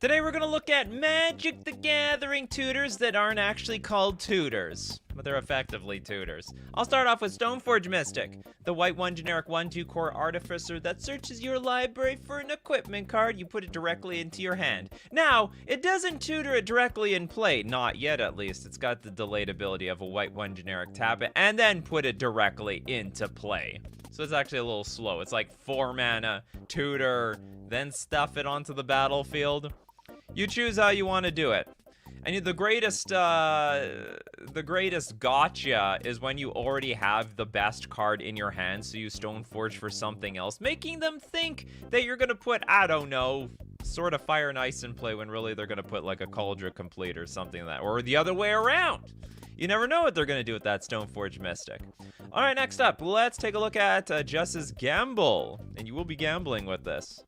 Today we're going to look at Magic the Gathering tutors that aren't actually called tutors, but they're effectively tutors. I'll start off with Stoneforge Mystic, the white 1 generic 1/2 core artificer that searches your library for an equipment card. You put it directly into your hand. Now, it doesn't tutor it directly in play, not yet at least. It's got the delayed ability of a white 1 generic tap it and then put it directly into play. So it's actually a little slow. It's like 4 mana, tutor, then stuff it onto the battlefield. You choose how you want to do it. And the greatest gotcha is when you already have the best card in your hand, so you Stoneforge for something else, making them think that you're gonna put, I don't know, sort of Fire and Ice in play when really they're gonna put like a Cauldron Complete or something like that, or the other way around. You never know what they're gonna do with that Stoneforge Mystic. All right, next up, let's take a look at Jess's Gamble, and you will be gambling with this.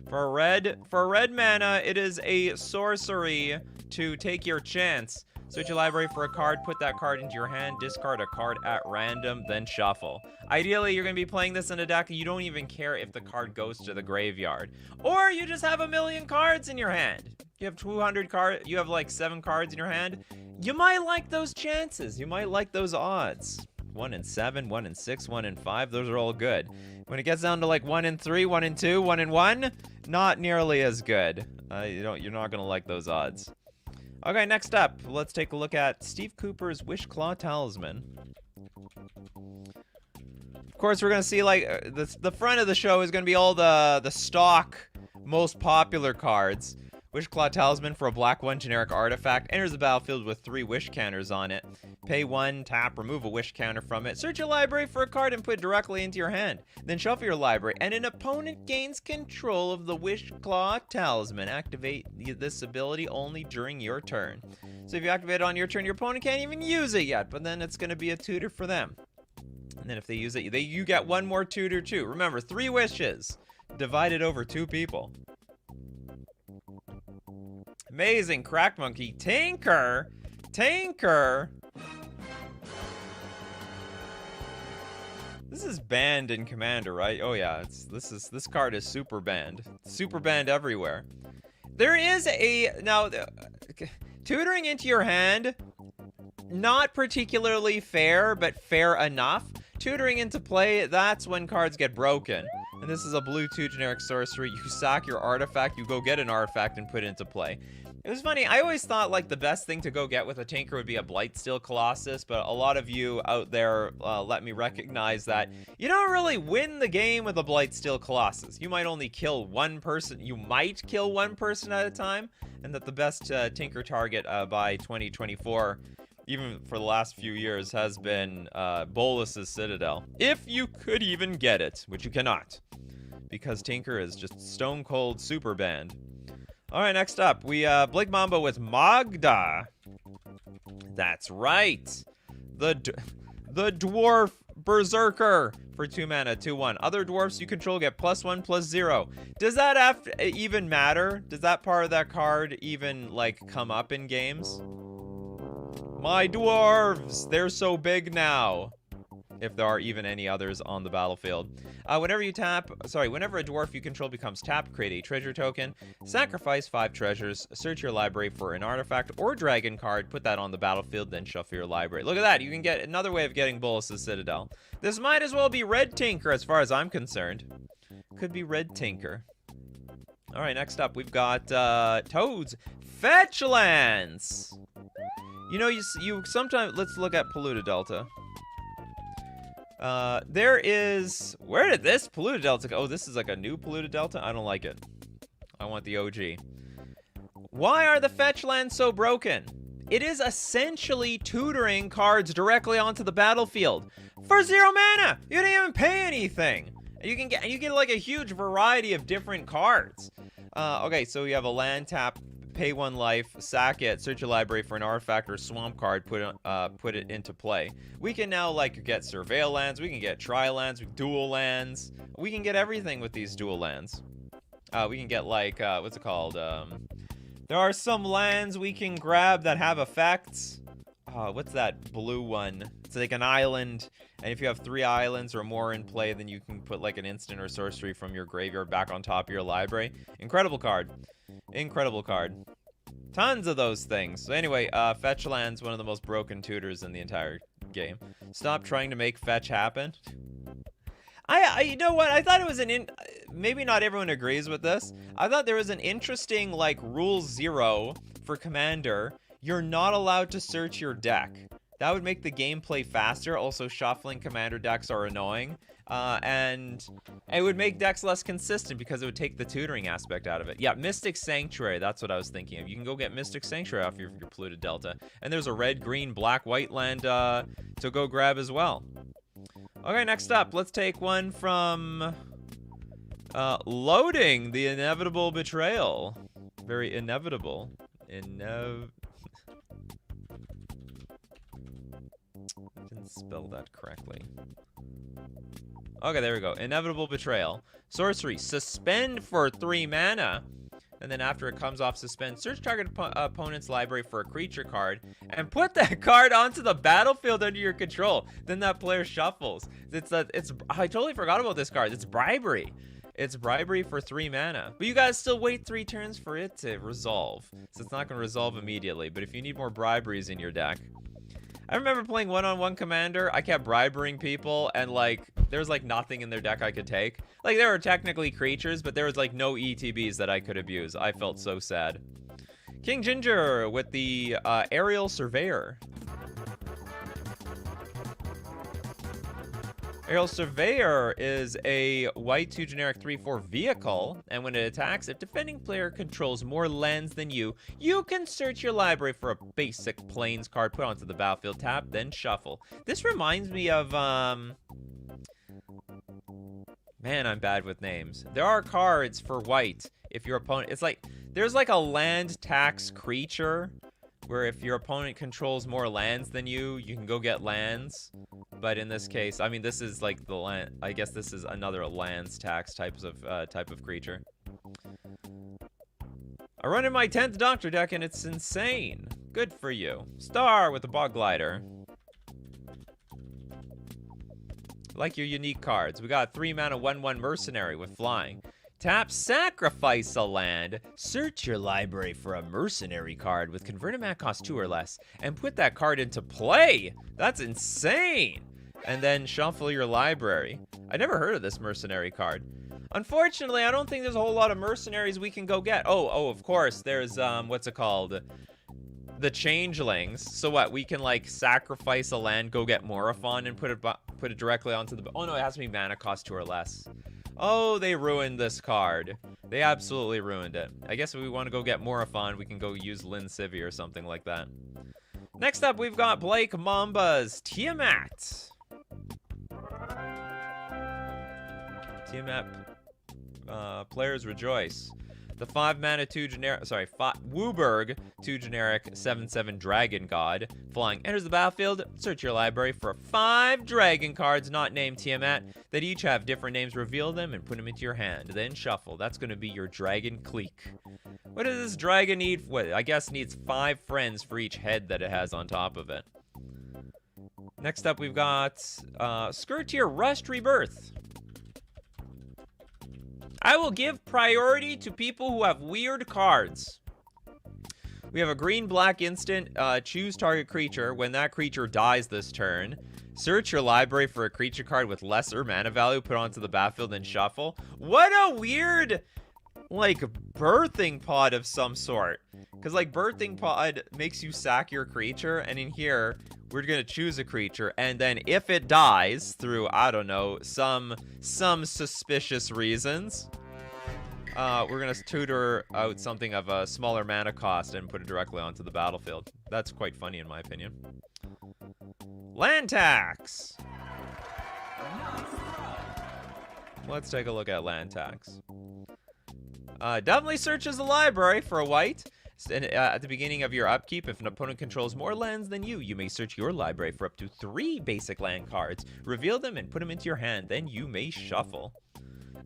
For red mana, it is a sorcery to take your chance. Search your library for a card, put that card into your hand, discard a card at random, then shuffle. Ideally, you're going to be playing this in a deck and you don't even care if the card goes to the graveyard. Or you just have 1,000,000 cards in your hand. You have 200 cards, you have like 7 cards in your hand. You might like those chances. You might like those odds. 1 in 7, 1 in 6, 1 in 5, those are all good. When it gets down to like 1 in 3, 1 in 2, 1 in 1, not nearly as good. You're not gonna like those odds. Okay, next up, let's take a look at Steve Cooper's Wishclaw Talisman. Of course, we're gonna see like the front of the show is gonna be all the stock, most popular cards. Wishclaw Talisman for a black 1 generic artifact. Enters the battlefield with 3 wish counters on it. Pay 1, tap, remove a wish counter from it. Search your library for a card and put it directly into your hand. Then shuffle your library, and an opponent gains control of the Wishclaw Talisman. Activate this ability only during your turn. So if you activate it on your turn, your opponent can't even use it yet, but then it's going to be a tutor for them. And then if they use it, you get 1 more tutor too. Remember, 3 wishes divided over 2 people. Amazing. Crack Monkey. Tanker. This is banned in Commander, right? Oh yeah, this card is super banned. Super banned everywhere. There is now tutoring into your hand, not particularly fair, but fair enough. Tutoring into play, that's when cards get broken. And this is a blue 2 generic sorcery. You sack your artifact, you go get an artifact and put it into play. It was funny, I always thought like the best thing to go get with a Tinker would be a Blightsteel Colossus, but a lot of you out there let me recognize that you don't really win the game with a Blightsteel Colossus. You might only kill 1 person, you might kill 1 person at a time, and that the best Tinker target by 2024, even for the last few years, has been Bolus's Citadel. If you could even get it, which you cannot, because Tinker is just stone cold super banned. Alright, next up, we Blake Mambo with Magda. That's right. The Dwarf Berserker for 2 mana, 2/1. Other dwarfs you control get +1/+0. Does that even matter? Does that part of that card even, like, come up in games? My dwarves! They're so big now. If there are even any others on the battlefield. Whenever a dwarf you control becomes tapped, create a treasure token, sacrifice 5 treasures, search your library for an artifact or dragon card, put that on the battlefield, then shuffle your library. Look at that, you can get another way of getting Bolus's Citadel. This might as well be Red Tinker as far as I'm concerned. Could be Red Tinker. Alright, next up we've got Toad's Fetchlands. You know, you sometimes, let's look at Polluted Delta. Where did this Polluted Delta go? Oh, this is like a new Polluted Delta? I don't like it. I want the OG. Why are the fetch lands so broken? It is essentially tutoring cards directly onto the battlefield. For 0 mana! You didn't even pay anything! You get like a huge variety of different cards. Okay, so we have a land tap, pay 1 life, sack it, search your library for an artifact or swamp card, put it into play. We can now like get surveil lands, we can get tri lands, dual lands. We can get everything with these dual lands. We can get like what's it called? There are some lands we can grab that have effects. What's that blue one? It's like an island, and if you have 3 islands or more in play, then you can put like an instant or sorcery from your graveyard back on top of your library. Incredible card. Incredible card. Tons of those things. So anyway, fetch land's one of the most broken tutors in the entire game. Stop trying to make fetch happen. You know what? I thought it was maybe not everyone agrees with this. I thought there was an interesting, like, rule 0 for Commander. You're not allowed to search your deck. That would make the gameplay faster. Also, shuffling Commander decks are annoying. And it would make decks less consistent because it would take the tutoring aspect out of it. Yeah, Mystic Sanctuary, that's what I was thinking of. You can go get Mystic Sanctuary off your polluted delta. And there's a red, green, black, white land to go grab as well. Okay, next up, let's take one from Loading, the Inevitable Betrayal. Very inevitable. Didn't spell that correctly. Okay, there we go. Inevitable Betrayal. Sorcery. Suspend for 3 mana. And then after it comes off suspend, search target opponent's library for a creature card and put that card onto the battlefield under your control. Then that player shuffles. I totally forgot about this card. It's bribery. It's bribery for 3 mana. But you guys still wait 3 turns for it to resolve. So it's not going to resolve immediately. But if you need more briberies in your deck. I remember playing one-on-one Commander. I kept bribering people, and, like, there was, like, nothing in their deck I could take. Like, there were technically creatures, but there was, like, no ETBs that I could abuse. I felt so sad. King Ginger with the Aerial Surveyor. Aerial Surveyor is a white 2 generic 3/4 vehicle, and when it attacks, if defending player controls more lands than you, you can search your library for a basic plains card, put onto the battlefield, tap, then shuffle. This reminds me of, man, I'm bad with names. There are cards for white if your opponent, it's like, there's like a land tax creature, where if your opponent controls more lands than you, you can go get lands. But in this case, I mean, this is like the land. I guess this is another lands tax type of creature. I run in my 10th Doctor deck and it's insane. Good for you. Star with the Bog Glider. Like your unique cards. We got 3 mana 1/1 Mercenary with flying. Tap, sacrifice a land, search your library for a mercenary card with converted mana cost 2 or less, and put that card into play. That's insane. And then shuffle your library. I never heard of this mercenary card. Unfortunately, I don't think there's a whole lot of mercenaries we can go get. Oh, of course, there's, what's it called? The Changelings. So what, we can, like, sacrifice a land, go get Morophon, and put it directly onto the... Oh, no, it has to be mana cost 2 or less. Oh, they ruined this card. They absolutely ruined it. I guess if we want to go get Morophon, we can go use Lin Civi or something like that. Next up, we've got Blake Mamba's Tiamat. Tiamat, players rejoice. The 5 mana 2 generic, Wooburg 2 generic 7/7 Dragon God. Flying enters the battlefield. Search your library for 5 dragon cards not named Tiamat that each have different names. Reveal them and put them into your hand. Then shuffle. That's going to be your Dragon Cleek. What does this dragon need? What, I guess needs 5 friends for each head that it has on top of it. Next up, we've got Skirtier Rust Rebirth. I will give priority to people who have weird cards. We have a green-black instant, choose target creature. When that creature dies this turn, search your library for a creature card with lesser mana value, put onto the battlefield, and shuffle. What a weird, like, birthing pod of some sort. Because, like, birthing pod makes you sack your creature, and in here, we're going to choose a creature, and then if it dies through, I don't know, some suspicious reasons, we're going to tutor out something of a smaller mana cost and put it directly onto the battlefield. That's quite funny in my opinion. Land tax! Let's take a look at land tax. Definitely searches the library for a white. And at the beginning of your upkeep, if an opponent controls more lands than you may search your library for up to 3 basic land cards, reveal them, and put them into your hand. Then you may shuffle.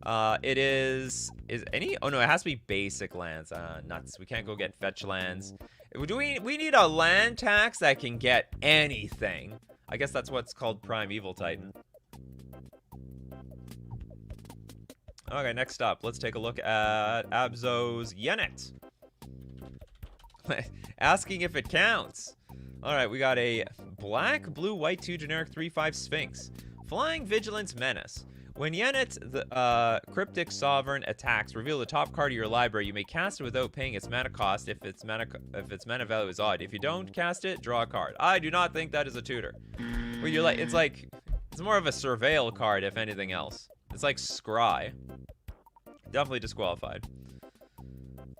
It is any... Oh, no, it has to be basic lands. Nuts. We can't go get fetch lands. We need a land tax that can get anything. I guess that's what's called Prime Evil Titan. Okay, next up, let's take a look at Abzo's Yenet. Asking if it counts. All right, we got a black, blue, white, 2 generic 3/5 Sphinx. Flying Vigilance Menace. When Yenet, the Cryptic Sovereign, attacks, reveal the top card of your library. You may cast it without paying its mana cost if its mana value is odd. If you don't cast it, draw a card. I do not think that is a tutor. Where you're like, it's more of a surveil card, if anything else. It's like Scry. Definitely disqualified.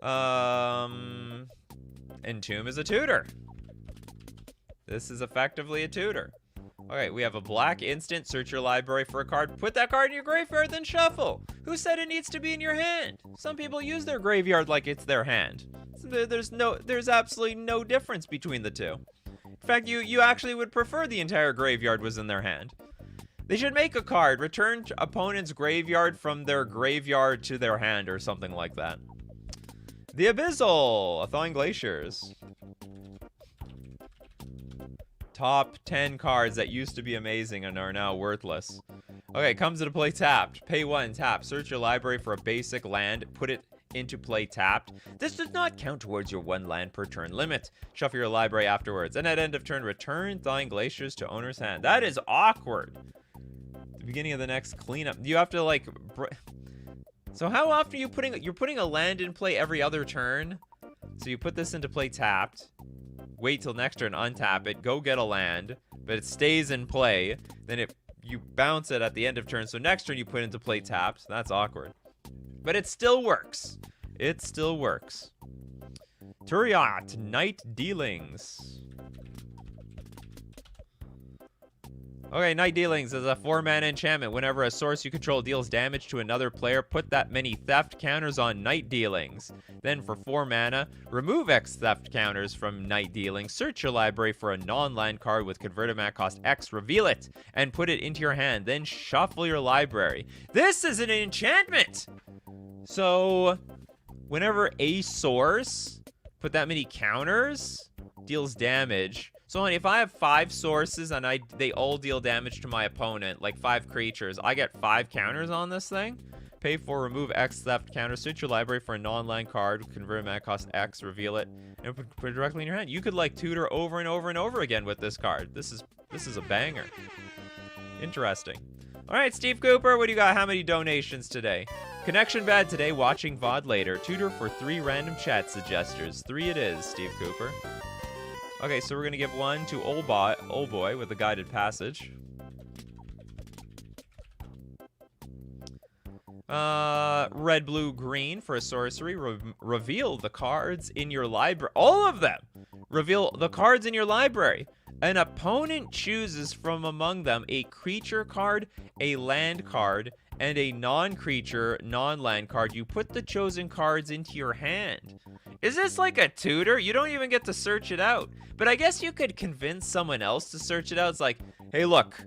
Entomb is a tutor. This is effectively a tutor. Okay, we have a black instant. Search your library for a card. Put that card in your graveyard, then shuffle. Who said it needs to be in your hand? Some people use their graveyard like it's their hand. There's absolutely no difference between the two. In fact, you actually would prefer the entire graveyard was in their hand. They should make a card. Return opponent's graveyard from their graveyard to their hand or something like that. The Abyssal, Thawing Glaciers. Top 10 cards that used to be amazing and are now worthless. Okay, comes into play tapped. Pay 1, tap. Search your library for a basic land. Put it into play tapped. This does not count towards your 1 land per turn limit. Shuffle your library afterwards. And at end of turn, return Thawing Glaciers to owner's hand. That is awkward. The beginning of the next cleanup. You have to like... So how often are you putting... You're putting a land in play every other turn. So you put this into play tapped. Wait till next turn, untap it, go get a land, but it stays in play. Then you bounce it at the end of turn, so next turn you put into play tapped. That's awkward. But it still works. It still works. Turiat, Night Dealings. Okay, Night Dealings is a 4-mana enchantment. Whenever a source you control deals damage to another player, put that many theft counters on Night Dealings. Then for 4 mana, remove X theft counters from Night Dealings. Search your library for a non-land card with converted mana cost X, reveal it, and put it into your hand. Then shuffle your library. This is an enchantment! So, whenever a source, put that many counters, deals damage... So if I have 5 sources and they all deal damage to my opponent, like 5 creatures, I get 5 counters on this thing. Pay for remove X theft counter. Search your library for a non-land card. Convert mana cost X. Reveal it and put it directly in your hand. You could like tutor over and over and over again with this card. This is a banger. Interesting. All right, Steve Cooper, what do you got? How many donations today? Connection bad today. Watching VOD later. Tutor for 3 random chat suggestors. 3 it is, Steve Cooper. Okay, so we're gonna give 1 to Old Boy with a guided passage. Red, blue, green for a sorcery. Reveal the cards in your library. All of them! Reveal the cards in your library. An opponent chooses from among them a creature card, a land card, and a non-creature, non-land card. You put the chosen cards into your hand. Is this like a tutor? You don't even get to search it out. But I guess you could convince someone else to search it out. It's like, hey, look,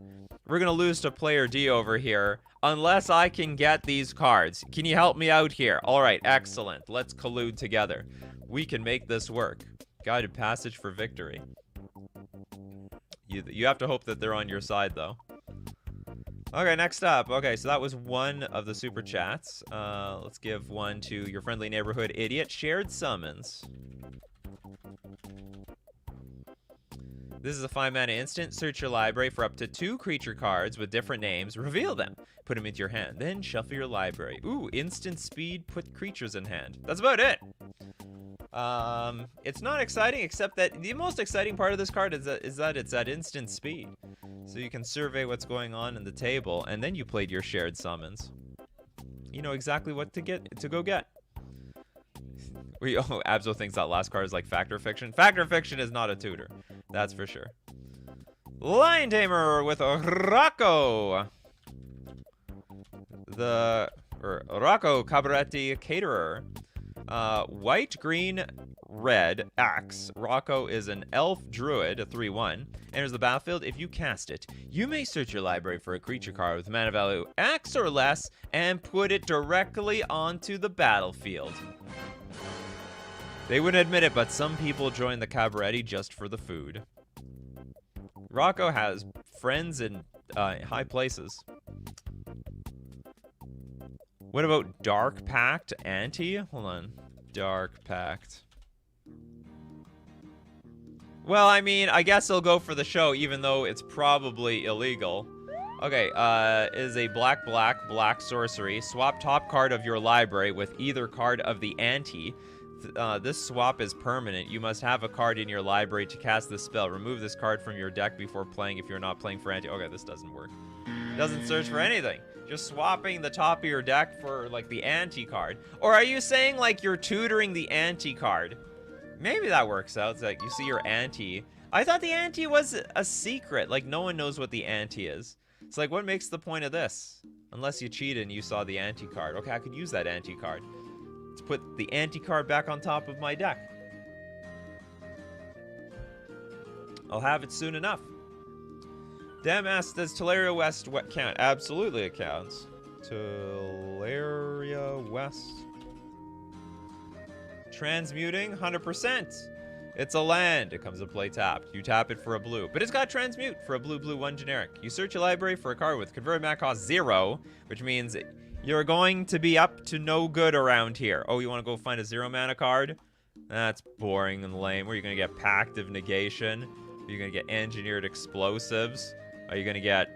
we're going to lose to player D over here unless I can get these cards. Can you help me out here? All right, excellent. Let's collude together. We can make this work. Guided passage for victory. You have to hope that they're on your side, though. Okay, next up. Okay, so that was 1 of the super chats. Let's give 1 to your friendly neighborhood idiot. Shared summons. This is a 5-mana instant. Search your library for up to 2 creature cards with different names. Reveal them. Put them into your hand. Then shuffle your library. Ooh, instant speed. Put creatures in hand. That's about it. It's not exciting, except that the most exciting part of this card is that it's at instant speed. So you can survey what's going on in the table, and then you played your shared summons. You know exactly what to go get. Oh, Abzo thinks that last card is like Factor Fiction. Factor Fiction is not a tutor. That's for sure. Lion Tamer with Rocco. Rocco Cabaretti Caterer. White, green, red, axe. Rocco is an elf druid, a 3/1. Enters the battlefield. If you cast it, you may search your library for a creature card with mana value X or less and put it directly onto the battlefield. They wouldn't admit it, but some people join the Cabaretti just for the food. Rocco has friends in high places. What about Dark Pact Anti? Hold on. Dark Pact. Well, I mean, I guess they'll go for the show, even though it's probably illegal. Okay, is a black sorcery. Swap top card of your library with either card of the ante. This swap is permanent. You must have a card in your library to cast this spell. Remove this card from your deck before playing if you're not playing for ante. Okay, this doesn't work. It doesn't search for anything. Just swapping the top of your deck for, like, the ante card. Or are you saying, like, you're tutoring the ante card? Maybe that works out. It's like, you see your ante. I thought the ante was a secret. Like, no one knows what the ante is. It's like, what makes the point of this? Unless you cheated and you saw the ante card. Okay, I could use that ante card. Let's put the ante card back on top of my deck. I'll have it soon enough. Dem asks, does Teleria West count? Absolutely it counts. Teleria West. Transmuting, 100%. It's a land. It comes to play tapped. You tap it for a blue. But it's got transmute for a blue 1 generic. You search your library for a card with converted mana cost 0, which means you're going to be up to no good around here. Oh, you want to go find a 0 mana card? That's boring and lame. Where are you going to get Pact of Negation? Are you going to get Engineered Explosives? Are you going to get...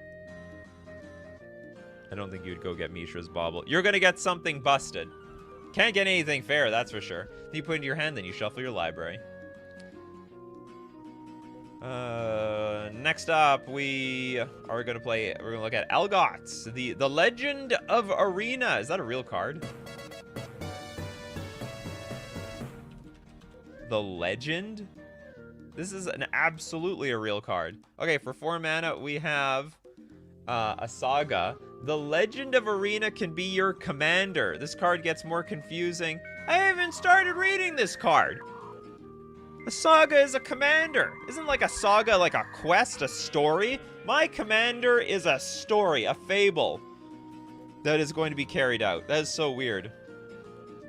I don't think you'd go get Mishra's Bauble. You're going to get something busted. Can't get anything fair, that's for sure. Then you put it into your hand, then you shuffle your library. Next up, we're gonna look at Elgot, the Legend of Arena. Is that a real card? The Legend? This is absolutely a real card. Okay, for 4 mana, we have a Saga. The Legend of Arena can be your commander. This card gets more confusing. I haven't started reading this card. A saga is a commander. Isn't like a saga like a quest, a story? My commander is a story, a fable that is going to be carried out. That is so weird.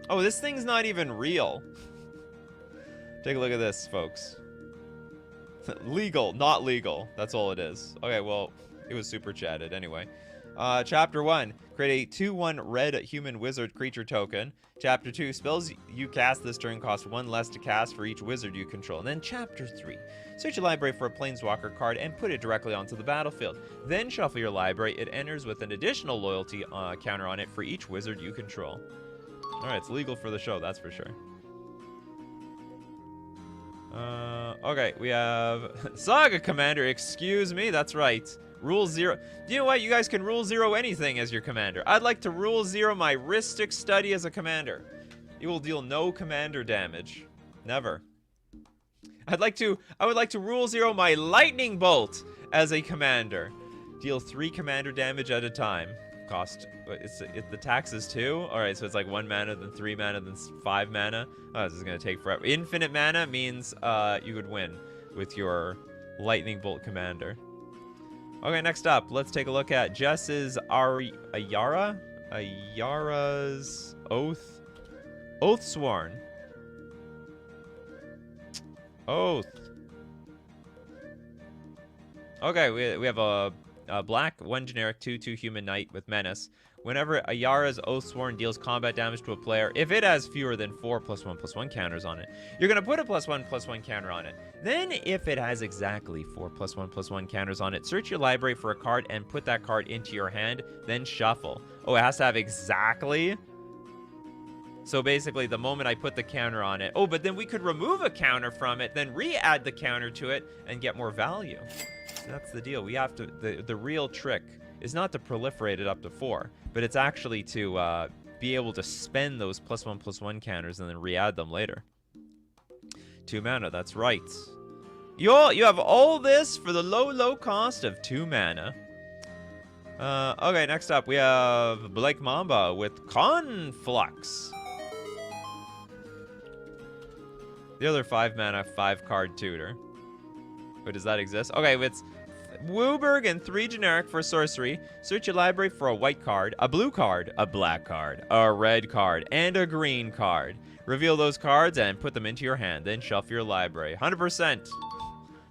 Oh, this thing's not even real. Take a look at this, folks. Legal, not legal. That's all it is. Okay, well, it was super chatted anyway. Chapter 1, create a 2/1 red human wizard creature token. Chapter 2, spells you cast this turn cost 1 less to cast for each wizard you control. And then Chapter 3, search your library for a planeswalker card and put it directly onto the battlefield. Then shuffle your library. It enters with an additional loyalty counter on it for each wizard you control. Alright, it's legal for the show, that's for sure. Okay, we have Saga Commander, excuse me, that's right. Rule 0. You know what? You guys can rule 0 anything as your commander. I'd like to rule 0 my Rhystic Study as a commander. You will deal no commander damage. Never. I would like to rule 0 my Lightning Bolt as a commander. Deal 3 commander damage at a time. Cost, the tax is 2? Alright, so it's like 1 mana, then 3 mana, then 5 mana. Oh, this is going to take forever. Infinite mana means you could win with your Lightning Bolt commander. Okay, next up, let's take a look at Jess's Ayara? Ayara's Oath? Oathsworn. Oath. Okay, we have a black, 1 generic, 2/2 human knight with menace. Whenever Ayara's Oathsworn deals combat damage to a player, if it has fewer than 4 +1/+1 counters on it, you're going to put a +1/+1 counter on it. Then, if it has exactly 4 +1/+1 counters on it, search your library for a card and put that card into your hand, then shuffle. Oh, it has to have exactly? So basically, the moment I put the counter on it... Oh, but then we could remove a counter from it, then re-add the counter to it, and get more value. So that's the deal. We have to... The real trick is not to proliferate it up to 4, but it's actually to be able to spend those +1/+1 counters and then re-add them later. 2 mana, that's right. You have all this for the low cost of 2 mana. Okay, next up we have Blake Mamba with Conflux. The other 5 mana, 5 card tutor. Wait, does that exist? Okay, it's Wooburg and 3 generic for sorcery. Search your library for a white card, a blue card, a black card, a red card, and a green card. Reveal those cards and put them into your hand. Then shuffle your library. 100%.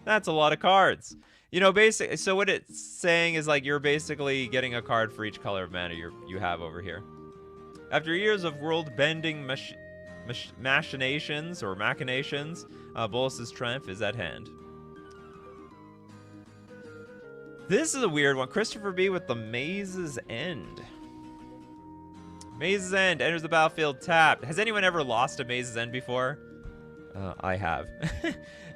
That's a lot of cards. You know, basically, so what it's saying is like you're basically getting a card for each color of mana you have over here. After years of world-bending machinations, Bolus's triumph is at hand. This is a weird one. Christopher B with the Maze's End. Maze's End enters the battlefield tapped. Has anyone ever lost a Maze's End before? I have.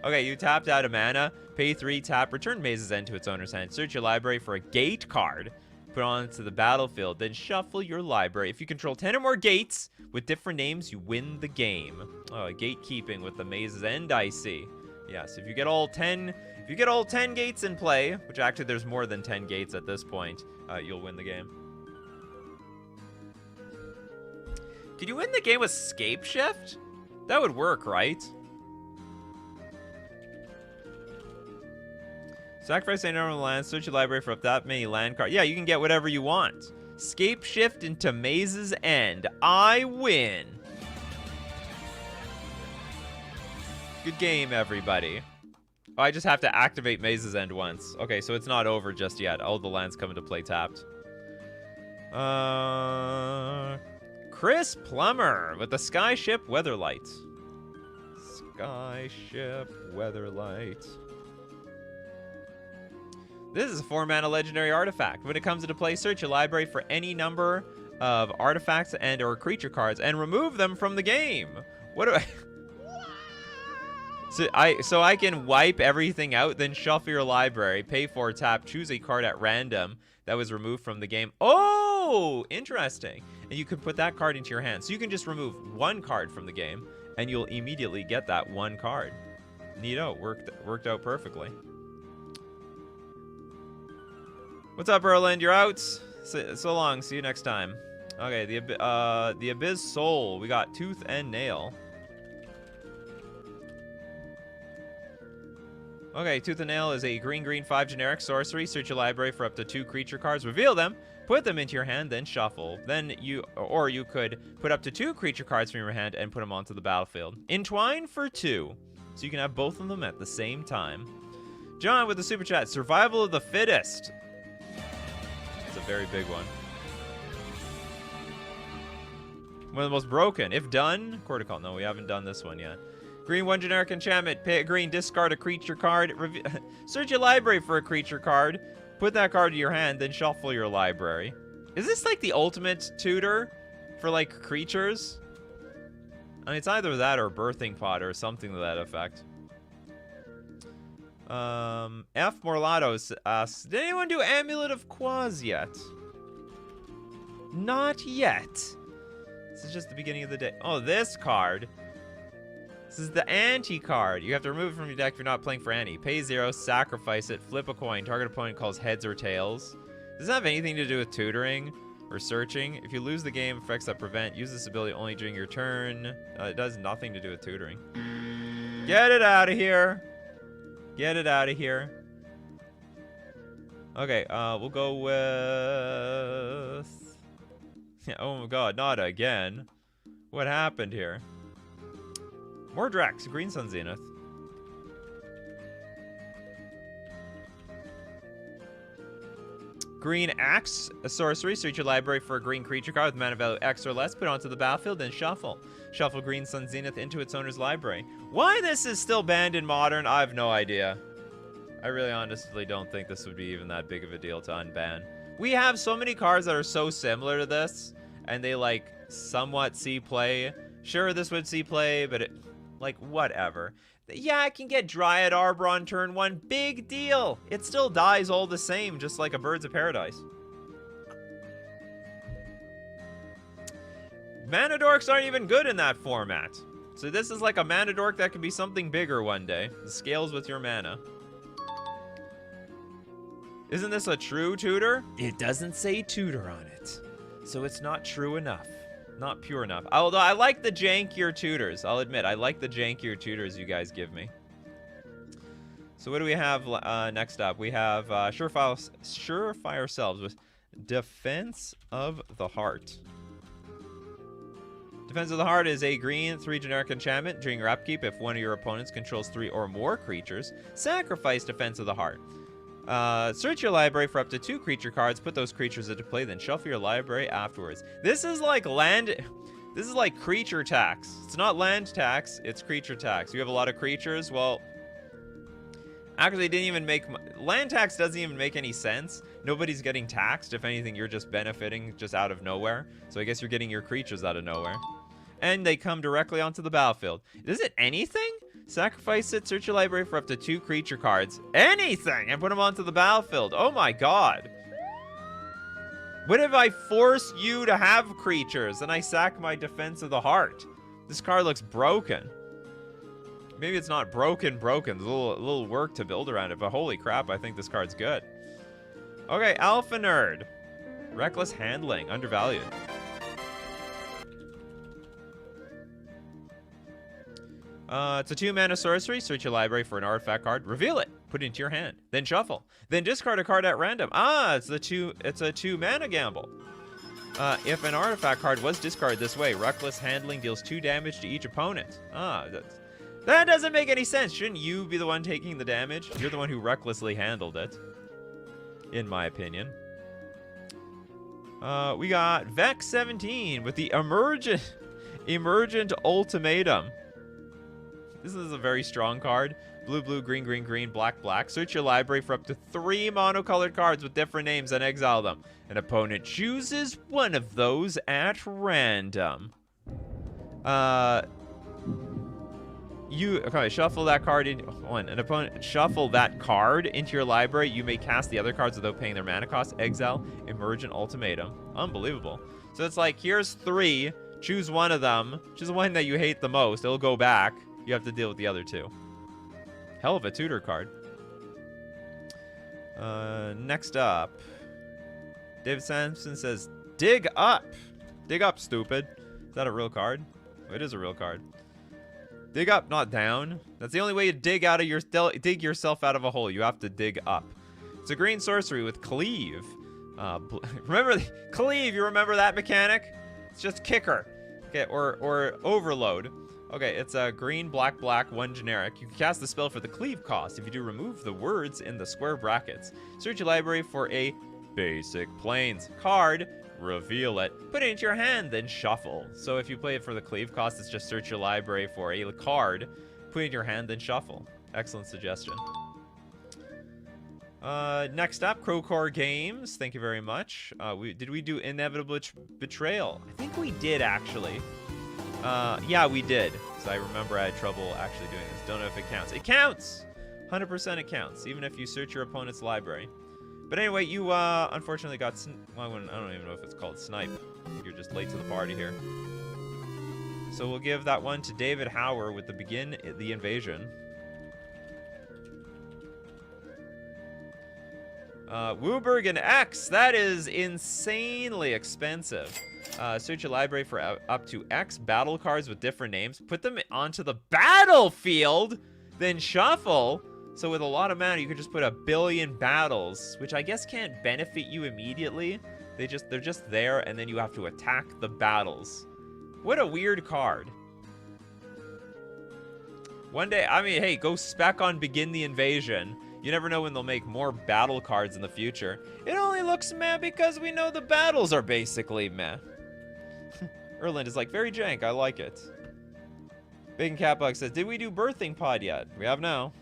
Okay, you tapped out a mana, pay 3, tap, return Maze's End to its owner's hand. Search your library for a gate card, put it onto the battlefield, then shuffle your library. If you control 10 or more gates with different names, you win the game. Oh, gatekeeping with the Maze's End, I see. Yes, if you get all 10 gates in play, which actually there's more than 10 gates at this point, you'll win the game. Could you win the game with Scape Shift? That would work, right? Sacrifice any number of lands, search your library for up that many land cards. Yeah, you can get whatever you want. Scape Shift into Maze's End. I win. Good game, everybody. Oh, I just have to activate Maze's End once. Okay, so it's not over just yet. All the lands come into play tapped. Chris Plummer with the Skyship Weatherlight. Skyship Weatherlight. This is a 4-mana legendary artifact. When it comes into play, search your library for any number of artifacts and or creature cards and remove them from the game. What do I... So I can wipe everything out, then shuffle your library, pay 4, tap, choose a card at random that was removed from the game. Oh, interesting. And you can put that card into your hand. So you can just remove 1 card from the game, and you'll immediately get that 1 card. Neato. Worked out perfectly. What's up, Erland? You're out? So long. See you next time. Okay, the Abyss Soul. We got Tooth and Nail. Okay, Tooth and Nail is a green 5 generic sorcery. Search your library for up to 2 creature cards. Reveal them. Put them into your hand, then shuffle. Then you could put up to 2 creature cards from your hand and put them onto the battlefield. Entwine for 2. So you can have both of them at the same time. John with the super chat. Survival of the fittest. It's a very big one. One of the most broken. If done, Cortical. No, we haven't done this one yet. Green 1 generic enchantment. Pay a green, discard a creature card. Search your library for a creature card. Put that card to your hand, then shuffle your library. Is this like the ultimate tutor for like creatures? I mean, it's either that or birthing pod or something to that effect. F. Morlados asks, did anyone do Amulet of Quaz yet? Not yet. This is just the beginning of the day. Oh, this card. This is the Anti card. You have to remove it from your deck if you're not playing for Anti. Pay 0, sacrifice it, flip a coin. Target opponent calls heads or tails. Does it have anything to do with tutoring or searching? If you lose the game, effects that prevent, use this ability only during your turn. It does nothing to do with tutoring. Get it out of here. Get it out of here. Okay, we'll go with... Oh my god, not again. What happened here? More Drax, Green Sun Zenith. Green Axe, a sorcery. Search your library for a green creature card with mana value X or less. Put it onto the battlefield, then shuffle. Shuffle Green Sun Zenith into its owner's library. Why this is still banned in Modern, I have no idea. I really honestly don't think this would be even that big of a deal to unban. We have so many cards that are so similar to this, and they, like, somewhat see play. Sure, this would see play, but it... like, whatever. Yeah, I can get Dryad Arbor on turn 1. Big deal. It still dies all the same, just like a Birds of Paradise. Mana Dorks aren't even good in that format. So this is like a Mana Dork that can be something bigger one day. The scales with your mana. Isn't this a true tutor? It doesn't say tutor on it. So it's not true enough. Not pure enough. Although I like the jankier tutors. I'll admit, I like the jankier tutors you guys give me. So what do we have next up? We have Surefire Selves with Defense of the Heart. Defense of the Heart is a green 3 generic enchantment. During your upkeep, if one of your opponents controls 3 or more creatures, sacrifice Defense of the Heart. Search your library for up to 2 creature cards. Put those creatures into play, then shuffle your library afterwards. This is like land... This is like creature tax. It's not land tax, it's creature tax. You have a lot of creatures, well... Actually, it didn't even make... Land tax doesn't even make any sense. Nobody's getting taxed. If anything, you're just benefiting just out of nowhere. So I guess you're getting your creatures out of nowhere. And they come directly onto the battlefield. Is it anything? Sacrifice it, search your library for up to 2 creature cards. Anything! And put them onto the battlefield. Oh my god. What if I force you to have creatures and I sack my Defense of the Heart? This card looks broken. Maybe it's not broken. There's a little work to build around it, but holy crap, I think this card's good. Okay, Alpha Nerd. Reckless Handling, undervalued. It's a 2-mana sorcery. Search your library for an artifact card. Reveal it. Put it into your hand. Then shuffle. Then discard a card at random. Ah, it's a 2-mana gamble. If an artifact card was discarded this way, Reckless Handling deals 2 damage to each opponent. Ah, that doesn't make any sense. Shouldn't you be the one taking the damage? You're the one who recklessly handled it, in my opinion. We got Vex 17 with the Emergent Ultimatum. This is a very strong card. Blue, blue, green, green, green, black, black. Search your library for up to 3 monocolored cards with different names and exile them. An opponent chooses one of those at random. Okay, shuffle that card in. An opponent shuffle that card into your library. You may cast the other cards without paying their mana cost. Exile Emergent Ultimatum. Unbelievable. So it's like, here's 3. Choose one of them. Choose the one that you hate the most. It'll go back. You have to deal with the other 2. Hell of a tutor card. Next up. David Sampson says, dig up. Dig up, stupid. Is that a real card? Oh, it is a real card. Dig up, not down. That's the only way you dig yourself out of a hole. You have to dig up. It's a green sorcery with cleave. Remember cleave? You remember that mechanic? It's just kicker. Okay, or overload. Okay, it's a green, black, black, 1 generic. You can cast the spell for the cleave cost. If you do, remove the words in the square brackets. Search your library for a basic plains card. Reveal it. Put it into your hand, then shuffle. So if you play it for the cleave cost, it's just search your library for a card. Put it in your hand, then shuffle. Excellent suggestion. Next up, Crowcore Games. Thank you very much. Did we do Inevitable Betrayal? I think we did, actually. Yeah, we did. So I remember I had trouble actually doing this. Don't know if it counts. It counts! 100% it counts, even if you search your opponent's library. But anyway, you unfortunately got... I don't even know if it's called snipe. I think you're just late to the party here. So we'll give that one to David Hauer with the Begin the Invasion. Wooberg and X. That is insanely expensive. Search your library for up to X battle cards with different names. Put them onto the battlefield, then shuffle. So with a lot of mana, you could just put 1 billion battles, which I guess can't benefit you immediately. They're just there, and then you have to attack the battles. What a weird card. One day, I mean, hey, go spec on Begin the Invasion. You never know when they'll make more battle cards in the future. It only looks meh because we know the battles are basically meh. Erland is like, very jank, I like it. Big Catbug says, did we do Birthing Pod yet? We have now.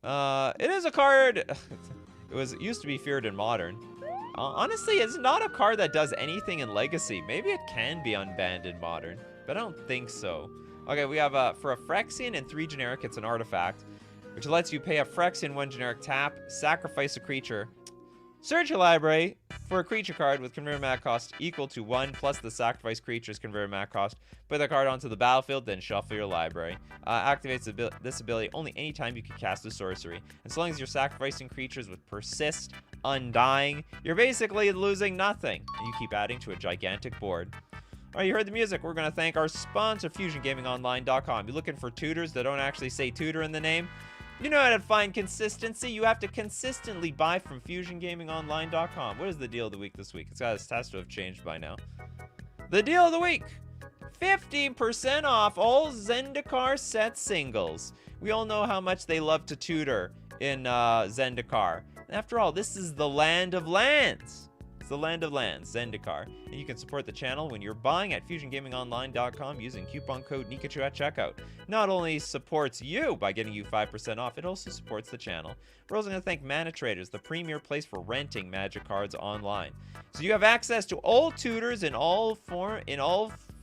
It is a card. It used to be feared in Modern. Honestly, it's not a card that does anything in Legacy. Maybe it can be unbanned in Modern, but I don't think so. Okay, we have for a Phyrexian and 3 generic, it's an artifact, which lets you pay a Phyrexian 1 generic tap, sacrifice a creature, search your library for a creature card with converted mana cost equal to 1 plus the sacrifice creature's converted mana cost. Put the card onto the battlefield, then shuffle your library. Activates this ability only anytime you can cast a sorcery. And so long as you're sacrificing creatures with Persist, Undying, you're basically losing nothing. And you keep adding to a gigantic board. Alright, you heard the music. We're going to thank our sponsor, FusionGamingOnline.com. You're looking for tutors that don't actually say tutor in the name? You know how to find consistency. You have to consistently buy from FusionGamingOnline.com. What is the deal of the week this week? It has to have changed by now. The deal of the week. 15% off all Zendikar set singles. We all know how much they love to tutor in Zendikar. After all, this is the land of lands. It's the land of lands, Zendikar. And you can support the channel when you're buying at FusionGamingOnline.com using coupon code Nikachu at checkout. Not only supports you by getting you 5% off, it also supports the channel. We're also going to thank Mana Traders, the premier place for renting Magic cards online. So you have access to all tutors in all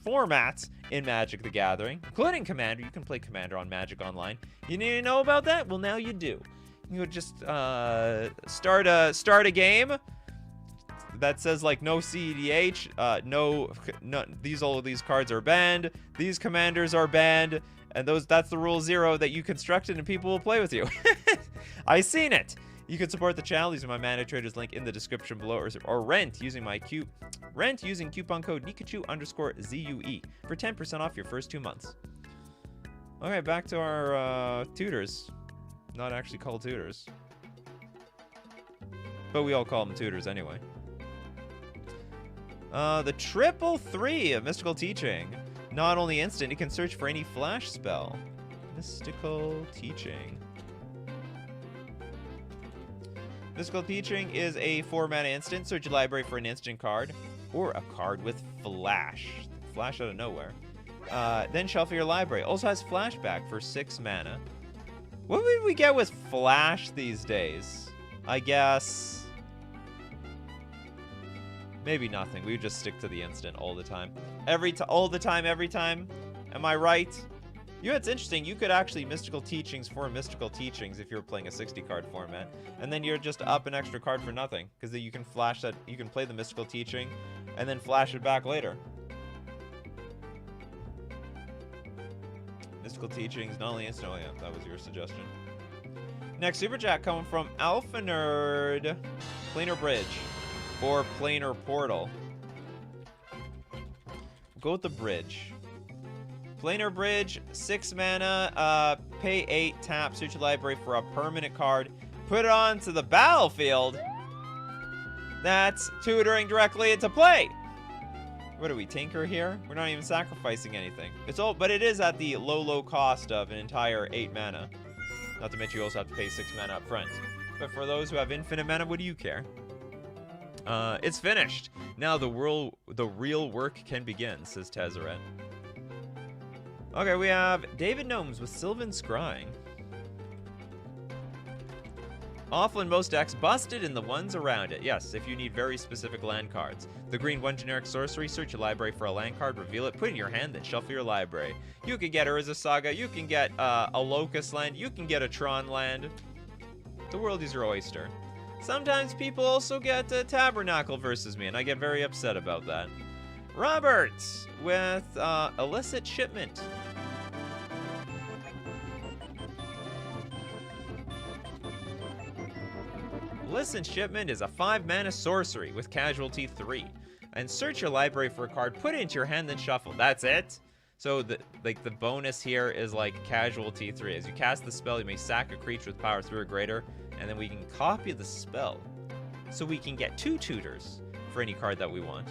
formats in Magic the Gathering, including Commander. You can play Commander on Magic Online. You need to know about that? Well, now you do. You would just start a game that says like no CEDH, no all of these cards are banned, these commanders are banned, and that's the rule 0 that you constructed and people will play with you. I seen it. You can support the channel using my Mana Traders link in the description below, or rent using coupon code Nikachu_ZUE for 10% off your first 2 months. Okay, back to our tutors. Not actually called tutors, but we all call them tutors anyway. The 333 of Mystical Teaching. Not only instant, it can search for any flash spell. Mystical Teaching. Mystical Teaching is a 4-mana instant. Search your library for an instant card, or a card with flash. Flash out of nowhere. Then shuffle your library. Also has flashback for 6 mana. What would we get with flash these days? I guess maybe nothing. We would just stick to the instant all the time. All the time, every time. Am I right? You know, it's interesting. You could actually Mystical Teachings for Mystical Teachings if you were playing a 60-card format. And then you're just up an extra card for nothing. Because then you can flash that. You can play the Mystical Teaching and then flash it back later. Mystical Teachings, not only instant. Oh, yeah, that was your suggestion. Next Super Chat coming from Alpha Nerd. Planar Bridge. Or Planar Portal. Go with the Bridge. Planar Bridge, 6 mana, pay 8, tap, search your library for a permanent card, put it onto the battlefield. That's tutoring directly into play. What do we tinker here? We're not even sacrificing anything. But it is at the low cost of an entire 8 mana. Not to mention you also have to pay 6 mana up front. But for those who have infinite mana, what do you care? It's finished. Now the real work can begin, says Tezzeret. Okay, we have David Gnomes with Sylvan Scrying. Awful in most decks, busted in the ones around it. Yes, if you need very specific land cards. The green 1 generic sorcery, search your library for a land card, reveal it, put it in your hand, then shuffle your library. You can get Urza Saga, you can get a Locust land, you can get a Tron land. The world is your oyster. Sometimes people also get Tabernacle versus me, and I get very upset about that. Robert with Illicit Shipment. Illicit Shipment is a 5-mana sorcery with casualty 3. And search your library for a card, put it into your hand, then shuffle. That's it? So the bonus here is like casualty 3. As you cast the spell, you may sack a creature with power 3 or greater, and then we can copy the spell. So we can get 2 tutors for any card that we want.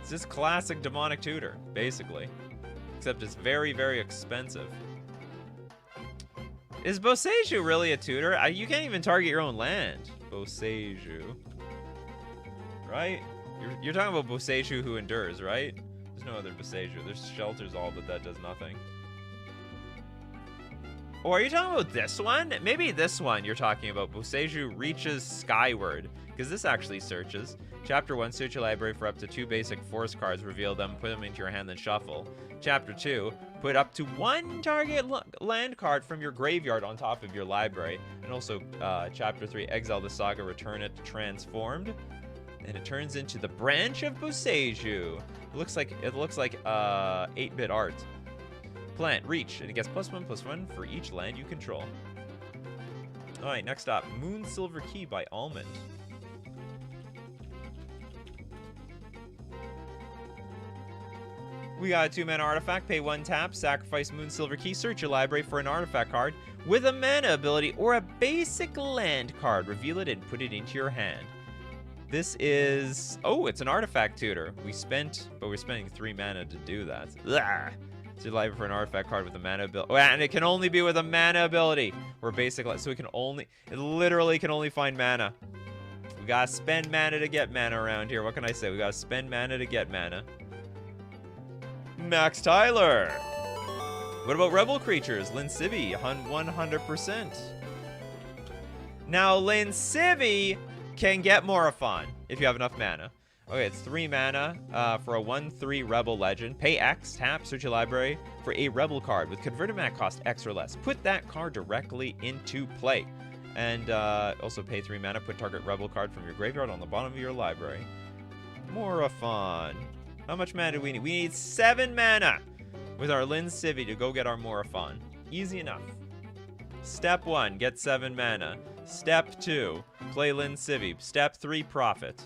It's just classic demonic tutor, basically. Except it's very, very expensive. Is Boseiju really a tutor? You can't even target your own land. Boseiju. Right? You're talking about Boseiju who endures, right? There's no other Boseiju. There's shelters all, but that does nothing. Or are you talking about this one? Maybe this one you're talking about. Boseiju reaches skyward. Because this actually searches. Chapter 1, search your library for up to 2 basic force cards, reveal them, put them into your hand, then shuffle. Chapter 2, put up to 1 target land card from your graveyard on top of your library. And also, Chapter 3, exile the saga, return it transformed. And it turns into the branch of Boseiju. It looks like 8-bit art. Plant, reach, and it gets +1/+1 for each land you control. Alright, next up, Moon Silver Key by Almond. We got a 2-mana artifact, pay 1 tap, sacrifice Moon Silver Key, search your library for an artifact card with a mana ability or a basic land card. Reveal it and put it into your hand. This is... Oh, it's an artifact tutor. We spent... But we're spending 3 mana to do that. Ugh. So you're liable for an artifact card with a mana ability. Oh, and it can only be with a mana ability. We're basically... So it can only... It literally can only find mana. We gotta spend mana to get mana around here. What can I say? We gotta spend mana to get mana. Max Tyler. What about Rebel Creatures? Linsivy, 100%. Now, Linsivy can get Morophon if you have enough mana. Okay, it's 3 mana for a 1/3 Rebel Legend. Pay X, tap, search your library for a Rebel card with converted mana cost X or less. Put that card directly into play. And also pay 3 mana, put target Rebel card from your graveyard on the bottom of your library. Morophon. How much mana do we need? We need 7 mana with our Linsivy to go get our Morophon. Easy enough. Step 1, get 7 mana. Step 2, play Linsivy. Step 3, profit.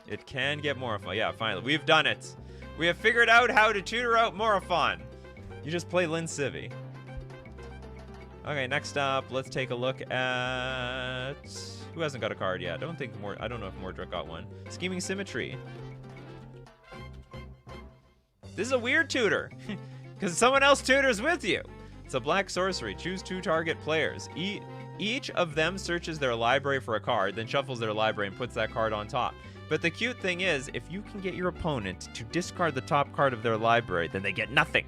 It can get Morophon. Yeah, finally. We've done it. We have figured out how to tutor out Morophon. You just play Linsivy. Okay, next up, let's take a look at... Who hasn't got a card yet? I don't know if Mordred got one. Scheming Symmetry. This is a weird tutor. Because someone else tutors with you. It's a black sorcery. Choose 2 target players. Each of them searches their library for a card, then shuffles their library and puts that card on top. But the cute thing is, if you can get your opponent to discard the top card of their library, then they get nothing.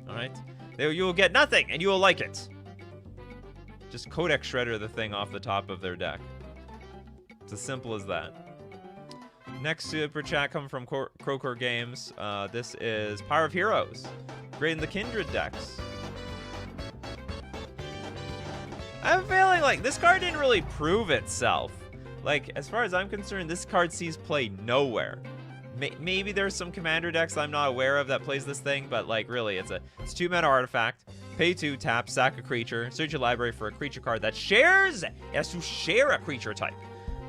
Alright? You will get nothing, and you will like it. Just Codex Shredder the thing off the top of their deck. It's as simple as that. Next super chat coming from Crowcore Games. This is Power of Heroes. Great in the Kindred decks. I'm feeling like this card didn't really prove itself. Like, as far as I'm concerned, this card sees play nowhere. Maybe there's some commander decks I'm not aware of that plays this thing, but like really, it's 2 mana artifact. Pay 2, tap, sack a creature, search your library for a creature card that shares. It has to share a creature type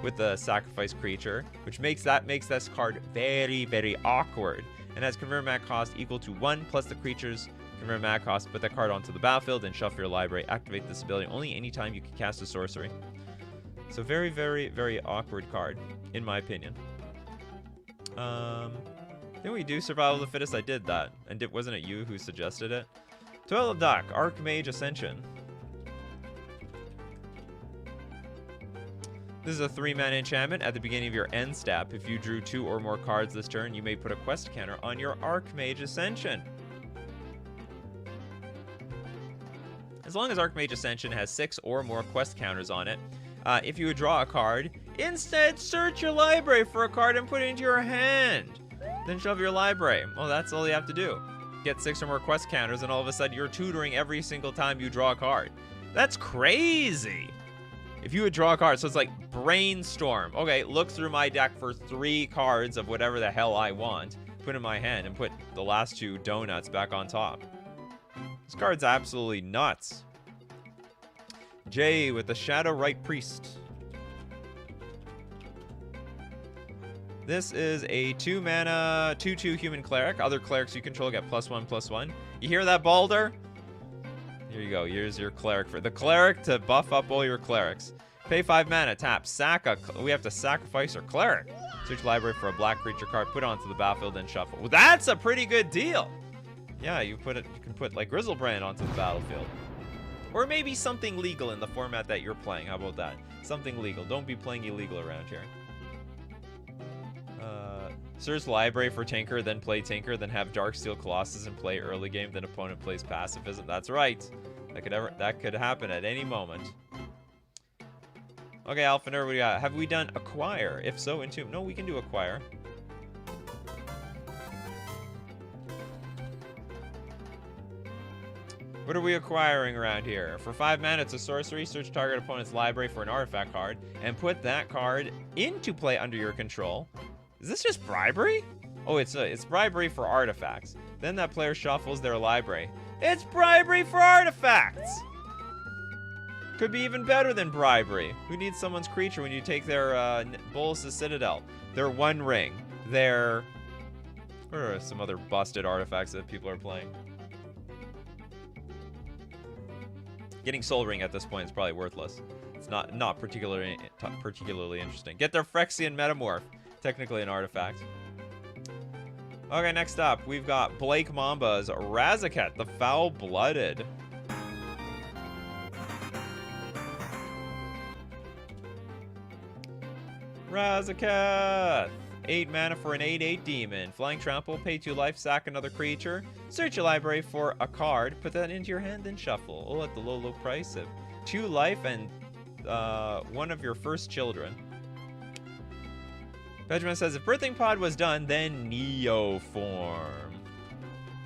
with the sacrifice creature, which makes this card very, very awkward. And has convert mana cost equal to 1 plus the creature's convert mana cost. Put that card onto the battlefield and shuffle your library. Activate this ability only anytime you can cast a sorcery. So very, very, very awkward card, in my opinion. Didn't we do Survival of the Fittest? I did that. And wasn't it you who suggested it? Toilet Dock, Archmage Ascension. This is a 3-mana enchantment. At the beginning of your end step, if you drew 2 or more cards this turn, you may put a quest counter on your Archmage Ascension. As long as Archmage Ascension has 6 or more quest counters on it, if you would draw a card, instead search your library for a card and put it into your hand. Then shove your library. Well, that's all you have to do. Get 6 or more quest counters, and all of a sudden you're tutoring every single time you draw a card. That's crazy. If you would draw a card, so it's like brainstorm. Okay, look through my deck for 3 cards of whatever the hell I want, put in my hand, and put the last 2 donuts back on top. This card's absolutely nuts. Jay with the Shadow Rite Priest. This is a 2-mana, 2/2 human cleric. Other clerics you control get +1/+1. You hear that, Balder? Here you go. Here's your cleric for the cleric to buff up all your clerics. Pay 5 mana, tap, we have to sacrifice our cleric. Search library for a black creature card, put it onto the battlefield, and shuffle. Well, that's a pretty good deal. Yeah, you can put like Grizzlebrand onto the battlefield. Or maybe something legal in the format that you're playing. How about that? Something legal. Don't be playing illegal around here. Search library for Tinker, then play Tinker, then have Darksteel Colossus and play early game, then opponent plays pacifism. That's right. That could happen at any moment. Okay, Alphaner, what do we got? Have we done Acquire? If so, Entomb. No, we can do Acquire. What are we acquiring around here? For 5 mana, it's a sorcery. Search target opponent's library for an artifact card and put that card into play under your control. Is this just bribery? Oh, it's bribery for artifacts. Then that player shuffles their library. It's bribery for artifacts! Could be even better than bribery. Who needs someone's creature when you take their Bolas' Citadel, their One Ring, their... What are some other busted artifacts that people are playing? Getting Soul Ring at this point is probably worthless. It's not particularly interesting. Get their Phyrexian Metamorph. Technically an artifact. Okay, next up, we've got Blake Mamba's Razaketh, the Foul-Blooded. Razaketh! 8 mana for an 8/8 demon. Flying Trample, pay 2 life, sack another creature. Search your library for a card, put that into your hand, then shuffle. All at the low price of 2 life and one of your first children. Benjamin says, if Birthing Pod was done, then Neoform.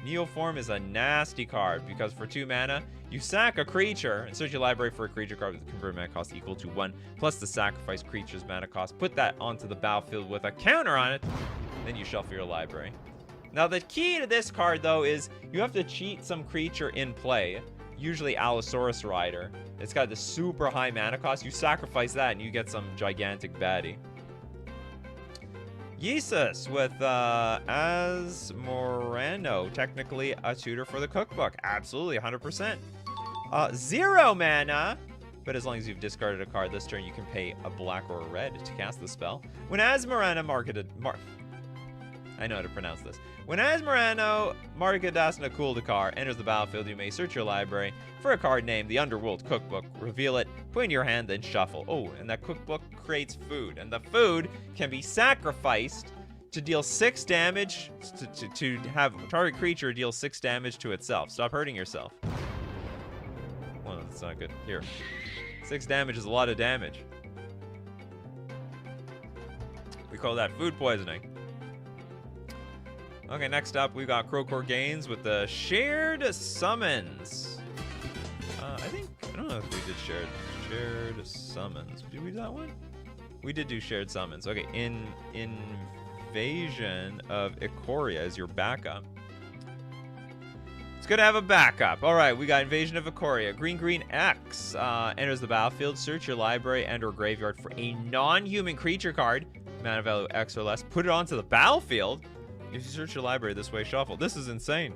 Neoform is a nasty card because for 2 mana, you sack a creature and search your library for a creature card with a converted mana cost equal to 1 plus the sacrifice creature's mana cost. Put that onto the battlefield with a counter on it, then you shuffle your library. Now the key to this card though is you have to cheat some creature in play, usually Allosaurus Rider. It's got the super high mana cost. You sacrifice that and you get some gigantic baddie. Yeesus with Asmorano, technically a tutor for the cookbook. Absolutely, 100%. 0 mana, but as long as you've discarded a card this turn, you can pay a black or a red to cast the spell. When Asmorano I know how to pronounce this. When Asmorano Margadasna Kuldakar enters the battlefield, you may search your library for a card named the Underworld Cookbook, reveal it, put it in your hand, then shuffle. Oh, and that cookbook creates food, and the food can be sacrificed to deal 6 damage, to have target creature deal 6 damage to itself. Stop hurting yourself. Well, that's not good. Here. 6 damage is a lot of damage. We call that food poisoning. Okay, next up, we've got Crowcore Gains with the Shared Summons. I don't know if we did Shared Summons. Did we do that one? We did do Shared Summons. Okay, Invasion of Ikoria is your backup. It's good to have a backup. All right, we got Invasion of Ikoria. Green X enters the battlefield. Search your library and or graveyard for a non-human creature card, mana value X or less. Put it onto the battlefield. If you search your library this way, shuffle. This is insane.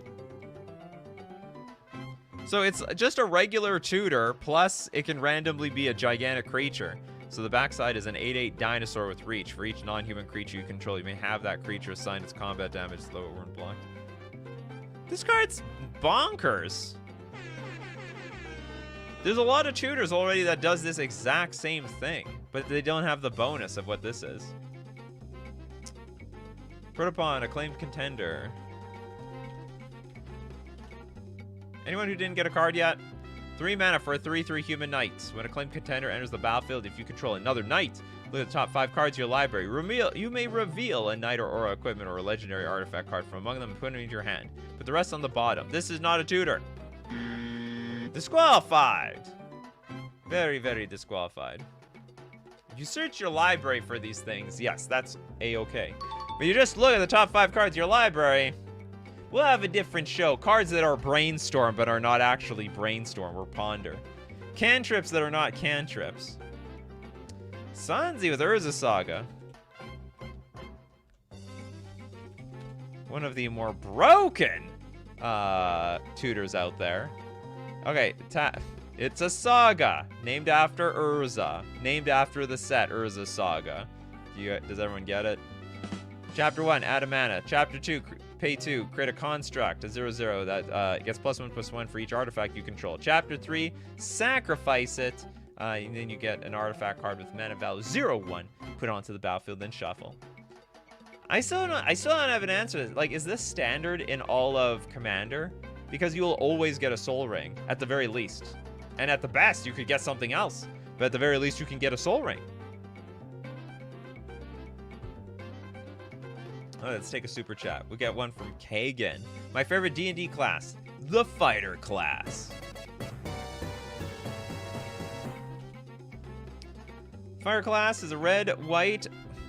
So it's just a regular tutor, plus it can randomly be a gigantic creature. So the backside is an 8/8 dinosaur with reach. For each non-human creature you control, you may have that creature assign its combat damage though it weren't blocked. This card's bonkers. There's a lot of tutors already that does this exact same thing, but they don't have the bonus of what this is. Protopon, Acclaimed Contender. Anyone who didn't get a card yet? 3 mana for a 3/3 human knight. When Acclaimed Contender enters the battlefield, if you control another knight, look at the top 5 cards of your library. You may reveal a knight or aura equipment or a legendary artifact card from among them and put it into your hand. Put the rest on the bottom. This is not a tutor. Disqualified. Very, very disqualified. If you search your library for these things, yes, that's a-okay. But you just look at the top 5 cards of your library, we'll have a different show. Cards that are brainstorm but are not actually brainstorm or ponder. Cantrips that are not cantrips. Sanzi with Urza Saga. One of the more broken tutors out there. Okay, it's a saga named after Urza, named after the set Urza Saga. Does everyone get it? Chapter 1, add a mana. Chapter 2, pay 2, create a construct, a 0/0 that gets +1/+1 for each artifact you control. Chapter 3, sacrifice it, and then you get an artifact card with mana value 0/1. Put it onto the battlefield, then shuffle. I still don't have an answer. Like, is this standard in all of Commander? Because you will always get a Soul Ring, at the very least. And at the best, you could get something else. But at the very least, you can get a Soul Ring. Oh, let's take a super chat. We get one from Kagan. My favorite D&D class, the Fighter class. Fire class is a red-white.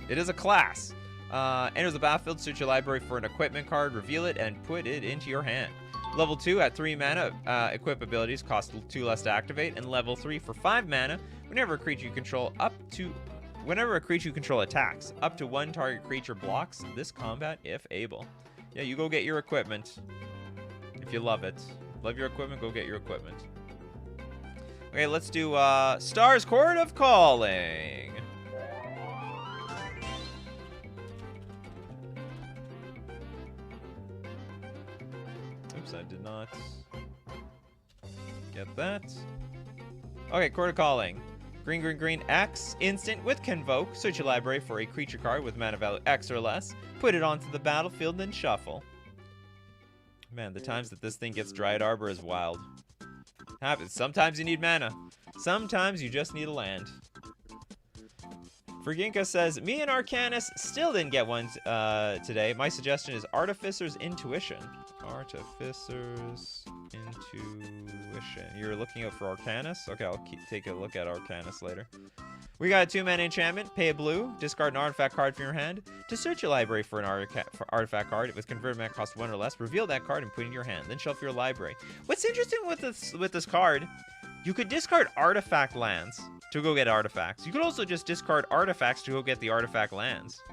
It is a class. Enters the battlefield, search your library for an equipment card, reveal it, and put it into your hand. Level 2 at 3 mana, equip abilities cost 2 less to activate, and level 3 for 5 mana, whenever a creature you control attacks, up to 1 target creature blocks this combat if able. Yeah, you go get your equipment if you love it. Love your equipment, go get your equipment. Okay, let's do Star's Court of Calling. Oops, I did not get that. Okay, Court of Calling. Green, green, green, X. Instant with Convoke. Search your library for a creature card with mana value X or less. Put it onto the battlefield, then shuffle. Man, the times that this thing gets Dryad Arbor is wild. Happens. Sometimes you need mana. Sometimes you just need a land. Ferginka says, me and Arcanus still didn't get one today. My suggestion is Artificer's Intuition. Artificer's Intuition. You're looking out for Arcanus? Okay, I'll take a look at Arcanus later. We got a 2-mana enchantment. Pay a blue. Discard an artifact card from your hand. To search your library for an artifact card with converted mana cost 1 or less, reveal that card and put it in your hand. Then shuffle your library. What's interesting with this card, you could discard artifact lands to go get artifacts. You could also just discard artifacts to go get the artifact lands.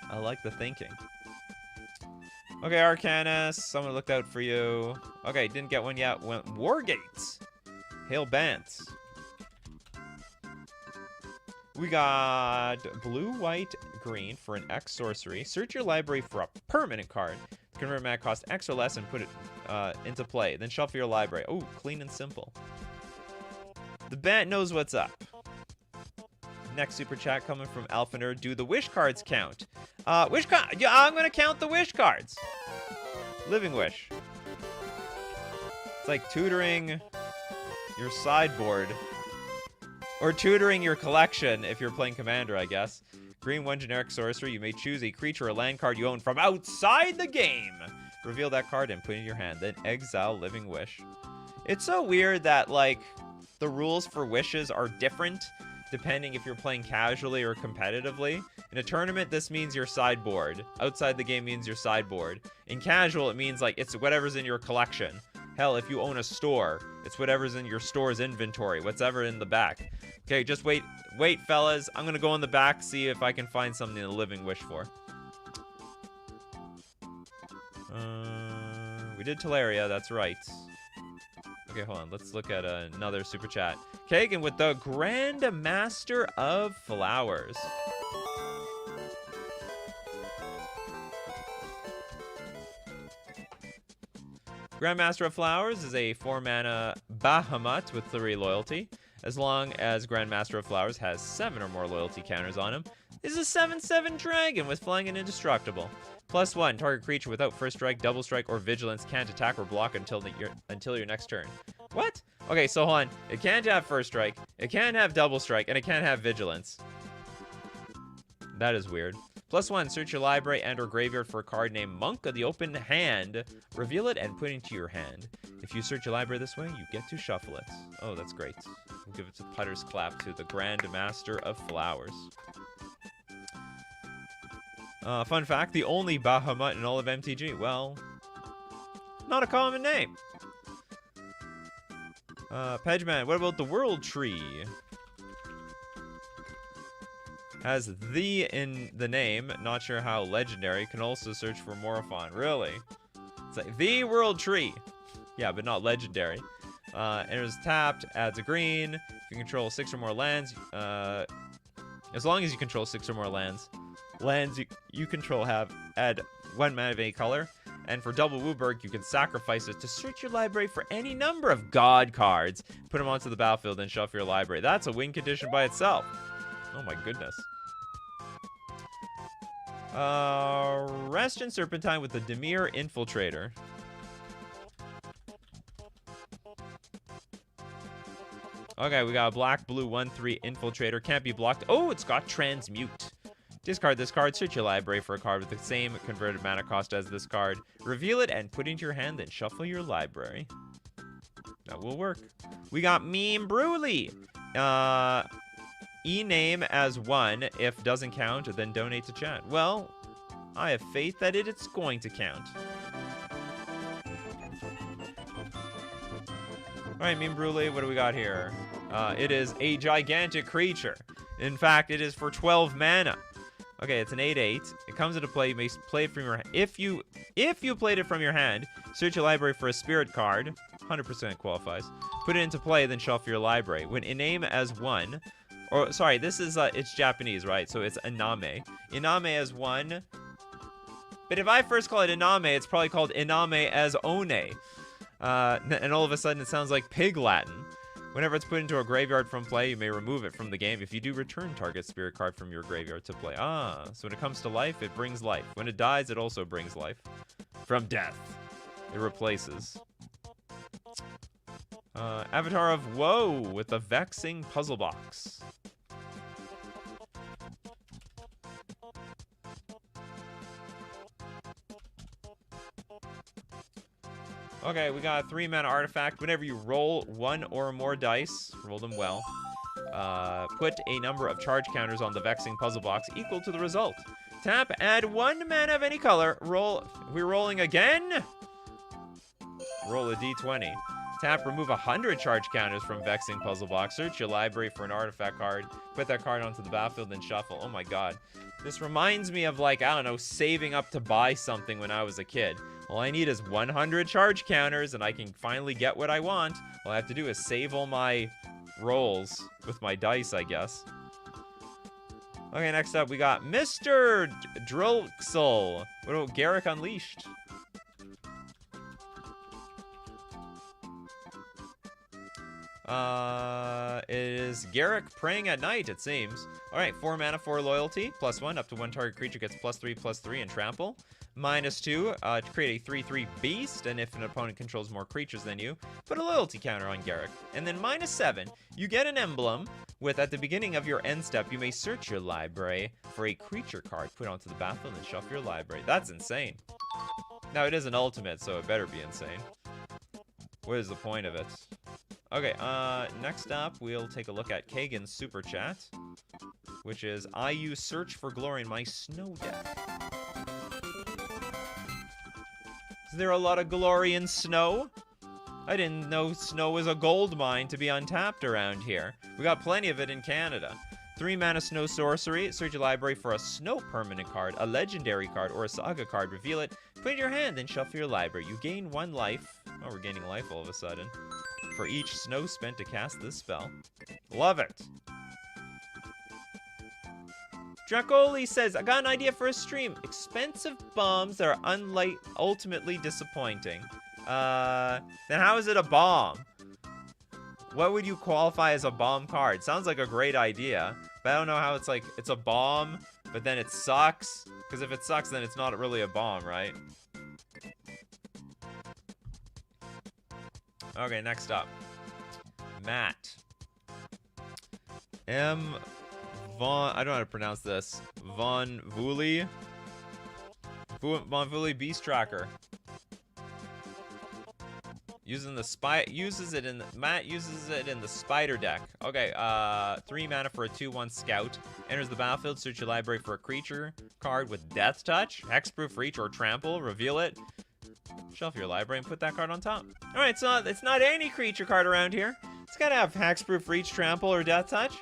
I like the thinking. Okay, Arcanus, someone looked out for you. Okay, didn't get one yet. Went Wargates. Hail Bant. We got blue, white, green for an X sorcery. Search your library for a permanent card. Convert mana cost X or less and put it into play. Then shuffle your library. Oh, clean and simple. The Bant knows what's up. Next super chat coming from Alphaner. Do the wish cards count? Yeah, I'm gonna count the wish cards. Living Wish. It's like tutoring your sideboard. Or tutoring your collection if you're playing Commander, I guess. Green 1 generic sorcery. You may choose a creature or land card you own from outside the game. Reveal that card and put it in your hand. Then exile Living Wish. It's so weird that, like, the rules for wishes are different depending if you're playing casually or competitively. In a tournament, this means your sideboard. Outside the game means your sideboard. In casual, it means, like, it's whatever's in your collection. Hell, if you own a store, it's whatever's in your store's inventory, whatever in the back. Okay, just wait, fellas. I'm gonna go in the back, see if I can find something to Living Wish for. We did Teleria, that's right. Okay, hold on. Let's look at another super chat. Kagan with the Grand Master of Flowers. Grandmaster of Flowers is a 4-mana Bahamut with 3 loyalty. As long as Grandmaster of Flowers has 7 or more loyalty counters on him, this is a 7/7 dragon with flying and indestructible. +1, target creature without first strike, double strike, or vigilance can't attack or block until your next turn. What? Okay, so hold on. It can't have first strike, it can't have double strike, and it can't have vigilance. That is weird. +1, search your library and or graveyard for a card named Monk of the Open Hand. Reveal it and put it into your hand. If you search your library this way, you get to shuffle it. Oh, that's great. We'll give it a putter's clap to the Grand Master of Flowers. Fun fact, the only Bahamut in all of MTG. Well, not a common name. Pedgeman, what about the World Tree? Has the in the name, not sure how legendary, can also search for Morophon. Really? It's like the World Tree. Yeah, but not legendary. Enters tapped, adds a green. If you control 6 or more lands, as long as you control 6 or more lands you control add 1 mana of any color. And for double Wooburg, you can sacrifice it to search your library for any number of god cards. Put them onto the battlefield and shuffle your library. That's a win condition by itself. Oh my goodness. Rest and Serpentine with the Demir Infiltrator. Okay, we got a black, blue, 1/3 Infiltrator. Can't be blocked. Oh, it's got Transmute. Discard this card. Search your library for a card with the same converted mana cost as this card. Reveal it and put it into your hand, then shuffle your library. That will work. We got Meme Bruley. E-name as 1. If doesn't count, then donate to chat. Well, I have faith that it's going to count. Alright, Meme Bruley, what do we got here? It is a gigantic creature. In fact, it is for 12 mana. Okay, it's an 8/8. It comes into play. You may play it from your if you played it from your hand, search your library for a spirit card. 100% qualifies. Put it into play, then shuffle your library. When in name as one, or sorry, this is it's Japanese, right? So it's iname. Iname as one. But if I first call it iname, it's probably called iname as one. And all of a sudden, it sounds like pig Latin. Whenever it's put into a graveyard from play, you may remove it from the game. If you do, return target spirit card from your graveyard to play. Ah, so when it comes to life, it brings life. When it dies, it also brings life. From death, it replaces. Avatar of Woe with the Vexing Puzzle Box. Okay, we got a 3-mana artifact. Whenever you roll 1 or more dice, roll them well, put a number of charge counters on the Vexing Puzzle Box equal to the result. Tap, add 1 mana of any color. Roll. We're rolling again? Roll a d20. Tap, remove 100 charge counters from Vexing Puzzle Box. Search your library for an artifact card. Put that card onto the battlefield, then shuffle. Oh my god. This reminds me of, like, I don't know, saving up to buy something when I was a kid. All I need is 100 charge counters, and I can finally get what I want. All I have to do is save all my rolls with my dice, I guess. Okay, next up, we got Mr. Drillxel. What about Garrick Unleashed? It is Garrick Praying at Night, it seems. Alright, 4 mana, 4 loyalty, +1, up to 1 target creature gets +3/+3 and trample. -2, to create a 3/3 beast, and if an opponent controls more creatures than you, put a loyalty counter on Garrick. And then -7, you get an emblem with, at the beginning of your end step, you may search your library for a creature card, put onto the battlefield, and shuffle your library. That's insane. Now, it is an ultimate, so it better be insane. What is the point of it? Okay, next up, we'll take a look at Kagan's Super Chat, which is, I use Search for Glory in my snow deck. Is there a lot of glory in snow? I didn't know snow was a gold mine to be untapped around here. We got plenty of it in Canada. 3 mana snow sorcery. Search your library for a snow permanent card, a legendary card, or a saga card. Reveal it. Put it in your hand, then shuffle your library. You gain 1 life. Oh, we're gaining life all of a sudden. For each snow spent to cast this spell. Love it. Dracoli says, I got an idea for a stream. Expensive bombs that are ultimately disappointing. Then how is it a bomb? What would you qualify as a bomb card? Sounds like a great idea, but I don't know how it's like, it's a bomb, but then it sucks. Because if it sucks, then it's not really a bomb, right? Okay, next up. Matt. I don't know how to pronounce this. Von Vuli Beast Tracker. Matt uses it in the spider deck. Okay, 3 mana for a 2/1 scout. Enters the battlefield, search your library for a creature card with death touch, hexproof, reach, or trample. Reveal it. Shuffle your library and put that card on top. Alright, it's not any creature card around here. It's gotta have hexproof, reach, trample, or death touch.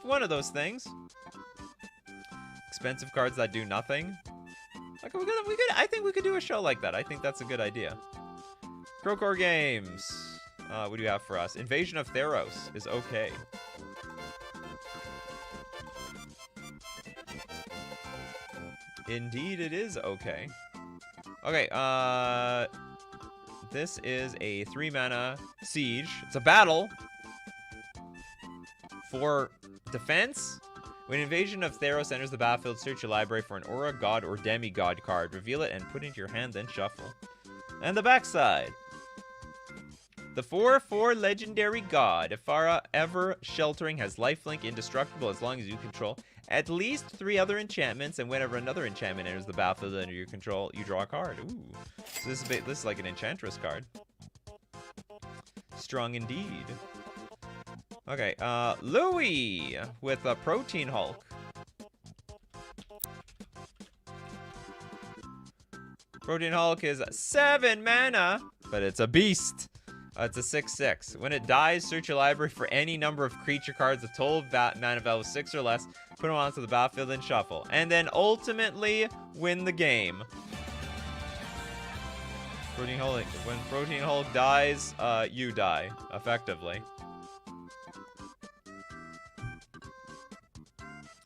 One of those things. Expensive cards that do nothing. Okay, I think we could do a show like that. I think that's a good idea. Crowcore Games. What do you have for us? Invasion of Theros is okay. Indeed, it is okay. Okay, this is a 3 mana siege. It's a battle for defense. When Invasion of Theros enters the battlefield, search your library for an aura, god, or demigod card. Reveal it and put it into your hand, then shuffle. And the backside. The 4/4 legendary god, Ifara Ever Sheltering, has lifelink, indestructible as long as you control at least 3 other enchantments, and whenever another enchantment enters the battlefield under your control, you draw a card. Ooh. So this is like an enchantress card. Strong indeed. Okay, Louis with a Protein Hulk. Protein Hulk is 7 mana, but it's a beast. It's a 6/6. When it dies, search your library for any number of creature cards with total mana value of 6 or less. Put them onto the battlefield and shuffle. And then ultimately win the game. When Protein Hulk dies, you die, effectively.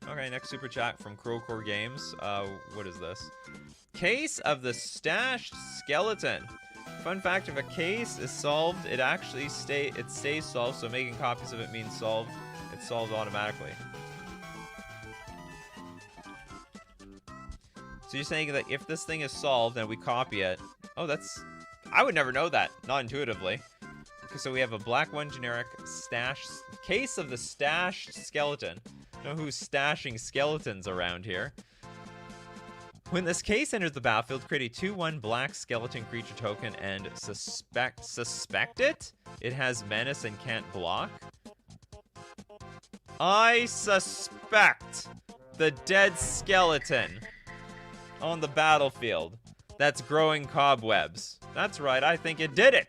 Okay, next super chat from Crowcore Games. What is this? Case of the Stashed Skeleton. Fun fact, if a case is solved, it actually stays solved, so making copies of it means solved. It solves automatically. So you're saying that if this thing is solved and we copy it... Oh, that's... I would never know that. Not intuitively. Okay, so we have a black one generic stash... Case of the Stashed Skeleton. Know who's stashing skeletons around here. When this case enters the battlefield, create a 2/1 black skeleton creature token and suspect it? It has menace and can't block? I suspect the dead skeleton on the battlefield that's growing cobwebs. That's right, I think it did it.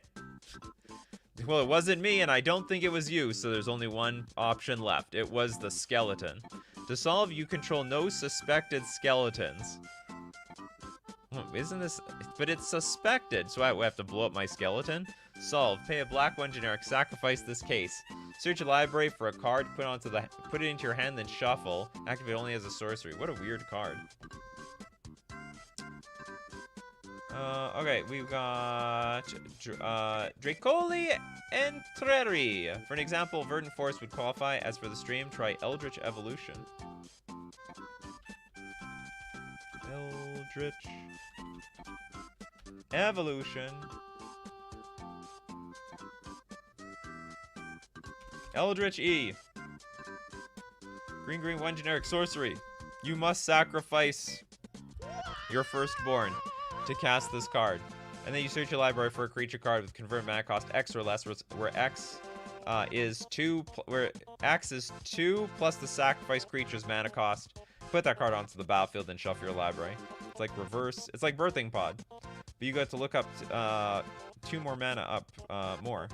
Well, it wasn't me, and I don't think it was you, so there's only one option left. It was the skeleton. To solve, you control no suspected skeletons. Isn't this... But it's suspected, so I have to blow up my skeleton? Solve. Pay a black one generic. Sacrifice this case. Search a library for a card. Put it into your hand, then shuffle. Activate only as a sorcery. What a weird card. Okay, we've got Dracoli Entreri. For an example, Verdant Force would qualify. As for the stream, try Eldritch Evolution. Eldritch Evolution. Eldritch E. Green, one generic sorcery. You must sacrifice your firstborn to cast this card. And then you search your library for a creature card with convert mana cost X or less, where X is 2, where X is 2 plus the sacrifice creature's mana cost. Put that card onto the battlefield and shuffle your library. It's like reverse. It's like Birthing Pod. But you got to look up 2 more mana up more.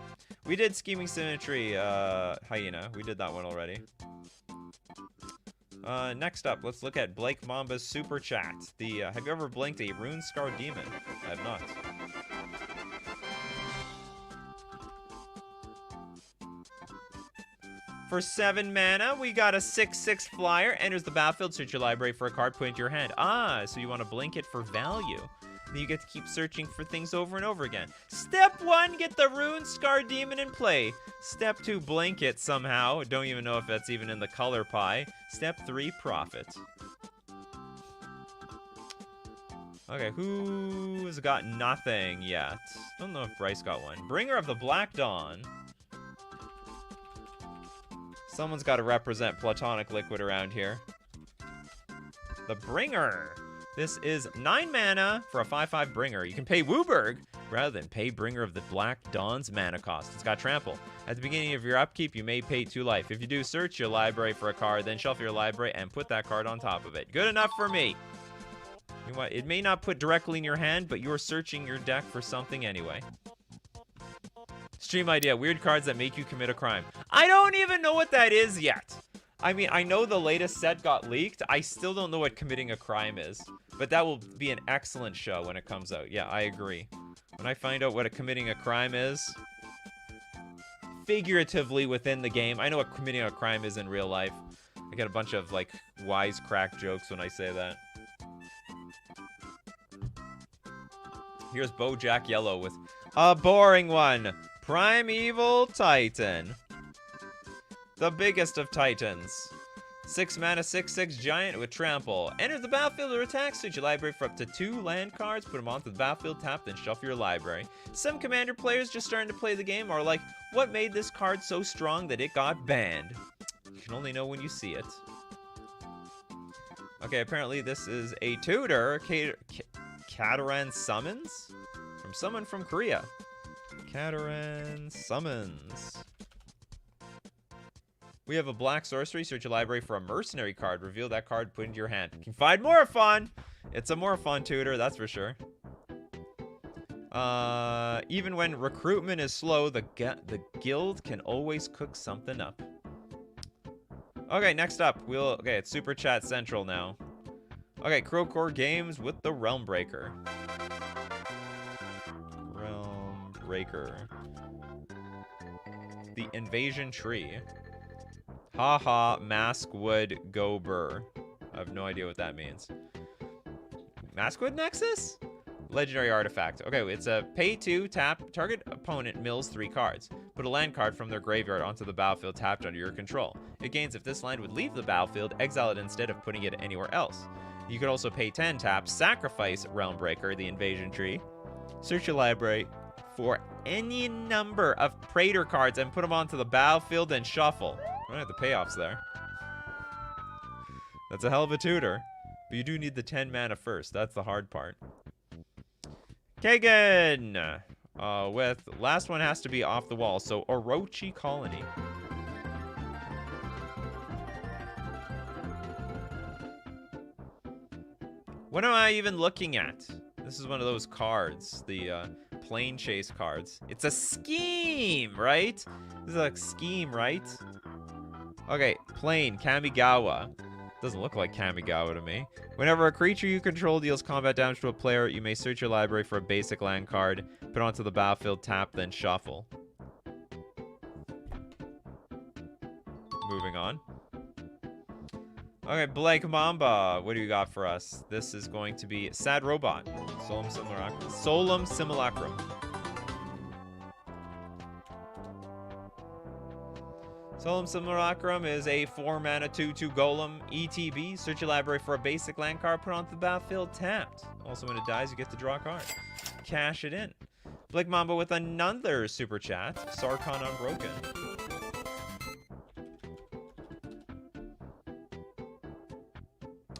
We did Scheming Symmetry, Hyena. We did that one already. Next up, let's look at Blake Mamba's Super Chat. Have you ever blinked a Rune Scar Demon? I have not. For 7 mana, we got a 6/6 flyer. Enters the battlefield, search your library for a card, put it into your hand. Ah, so you want to blink it for value. Then you get to keep searching for things over and over again. Step 1, get the Rune Scar Demon in play. Step 2, blink it somehow. Don't even know if that's even in the color pie. Step 3, profit. Okay, who's got nothing yet? Don't know if Bryce got one. Bringer of the Black Dawn. Someone's got to represent Platonic Liquid around here. The Bringer. This is 9 mana for a 5/5 Bringer. You can pay Wooburg rather than pay Bringer of the Black Dawn's mana cost. It's got trample. At the beginning of your upkeep, you may pay 2 life. If you do, search your library for a card, then shuffle your library and put that card on top of it. Good enough for me. You know what? It may not put directly in your hand, but you're searching your deck for something anyway. Stream idea, weird cards that make you commit a crime. I don't even know what that is yet. I mean, I know the latest set got leaked. I still don't know what committing a crime is. But that will be an excellent show when it comes out. Yeah, I agree. When I find out what committing a crime is, figuratively within the game. I know what committing a crime is in real life. I get a bunch of, like, wisecrack jokes when I say that. Here's BoJack Yellow with a boring one. Primeval Titan. The biggest of titans. 6 mana, 6/6 giant with trample. Enters the battlefield or attacks. Search your library for up to 2 land cards. Put them onto the battlefield, tap, then shuffle your library. Some Commander players just starting to play the game are like, what made this card so strong that it got banned? You can only know when you see it. Okay, apparently this is a tutor. Kataran Summons? From someone from Korea. Kataran Summons. We have a black sorcery. Search your library for a mercenary card. Reveal that card, put it into your hand. You can find Morphon. It's a Morphon tutor, that's for sure. Even when recruitment is slow, the guild can always cook something up. Okay, next up, okay, it's Super Chat Central now. Okay, Crowcore Games with the Realm Breaker. Realm Breaker. The Invasion Tree. Haha, Maskwood Go Burr. I have no idea what that means. Maskwood Nexus? Legendary artifact. Okay, it's a pay 2, tap, target opponent mills 3 cards. Put a land card from their graveyard onto the battlefield tapped under your control. It gains if this land would leave the battlefield, exile it instead of putting it anywhere else. You could also pay 10, tap, sacrifice Realm Breaker, the Invasion Tree. Search your library for any number of Praetor cards and put them onto the battlefield and shuffle. Alright, the payoff's there. That's a hell of a tutor. But you do need the 10 mana first. That's the hard part. Kagan! With last one has to be off the wall. So Orochi Colony. What am I even looking at? This is one of those cards. The plane chase cards. It's a scheme, right? This is a scheme, right? Okay, plane, Kamigawa. Doesn't look like Kamigawa to me. Whenever a creature you control deals combat damage to a player, you may search your library for a basic land card, put onto the battlefield, tap, then shuffle. Moving on. Okay, Blake Mamba, what do you got for us? This is going to be Sad Robot. Solemn Simulacrum. Solemn Simulacrum. Solemn Simulacrum is a 4-mana 2/2 golem ETB. Search your library for a basic land card, put onto the battlefield, tapped. Also, when it dies, you get to draw a card. Cash it in. Blake Mamba with another super chat. Sarkhan Unbroken.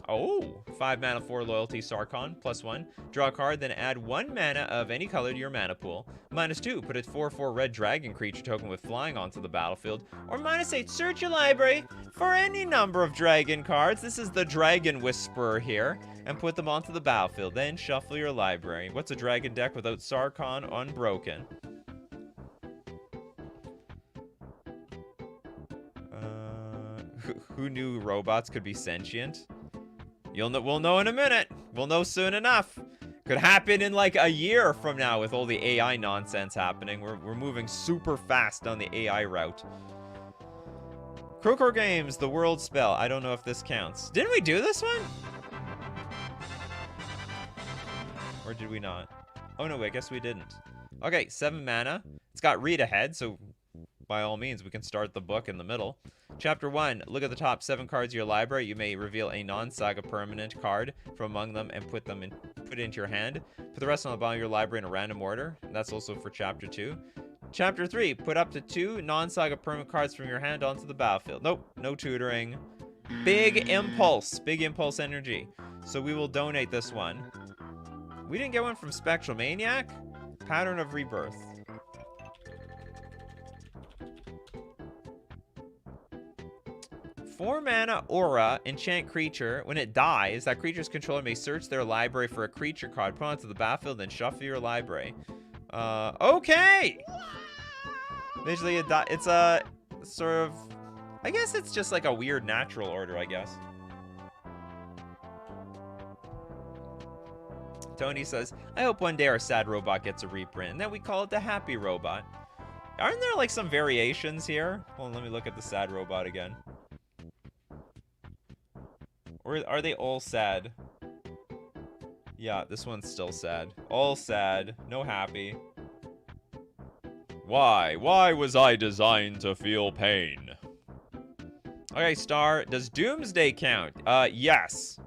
Oh, 5 mana 4 loyalty Sarkhan, +1. Draw a card, then add 1 mana of any color to your mana pool. -2, put a 4/4 red dragon creature token with flying onto the battlefield. Or -8, search your library for any number of dragon cards. This is the Dragon Whisperer here. And put them onto the battlefield. Then shuffle your library. What's a dragon deck without Sarkhan Unbroken? Who knew robots could be sentient? We'll know in a minute. We'll know soon enough. Could happen in like a year from now with all the AI nonsense happening. We're moving super fast on the AI route. Crowcore Games, the World Spell. I don't know if this counts. Didn't we do this one? Or did we not? Oh no, I guess we didn't. Okay, 7 mana. It's got read ahead, so by all means, we can start the book in the middle. Chapter 1. Look at the top 7 cards of your library. You may reveal a non-saga permanent card from among them and put it into your hand. Put the rest on the bottom of your library in a random order. That's also for Chapter 2. Chapter 3. Put up to 2 non-saga permanent cards from your hand onto the battlefield. Nope, no tutoring. Big impulse. Big impulse energy. So we will donate this one. We didn't get one from Spectral Maniac? Pattern of Rebirth. Four mana aura, enchant creature. When it dies, that creature's controller may search their library for a creature card, put it onto the battlefield, then shuffle your library. Okay! Visually, it's a sort of... I guess it's just like a weird natural order, I guess. Tony says, I hope one day our sad robot gets a reprint, and then we call it the happy robot. Aren't there like some variations here? Hold on, let me look at the sad robot again. Or are they all sad? Yeah, this one's still sad. All sad, no happy. Why? Why was I designed to feel pain? Okay, Star, does Doomsday count? Yes.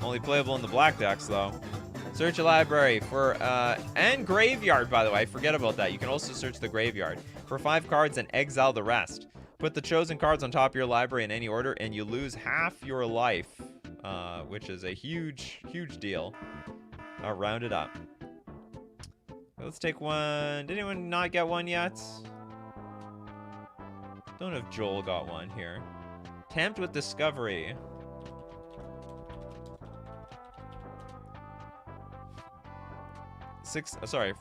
Only playable in the black decks, though. Search a library for, and graveyard, by the way. Forget about that. You can also search the graveyard for 5 cards and exile the rest. Put the chosen cards on top of your library in any order, and you lose half your life, which is a huge, huge deal. I'll round it up. Let's take one. Did anyone not get one yet? Don't know if Joel got one here. Tempt with Discovery.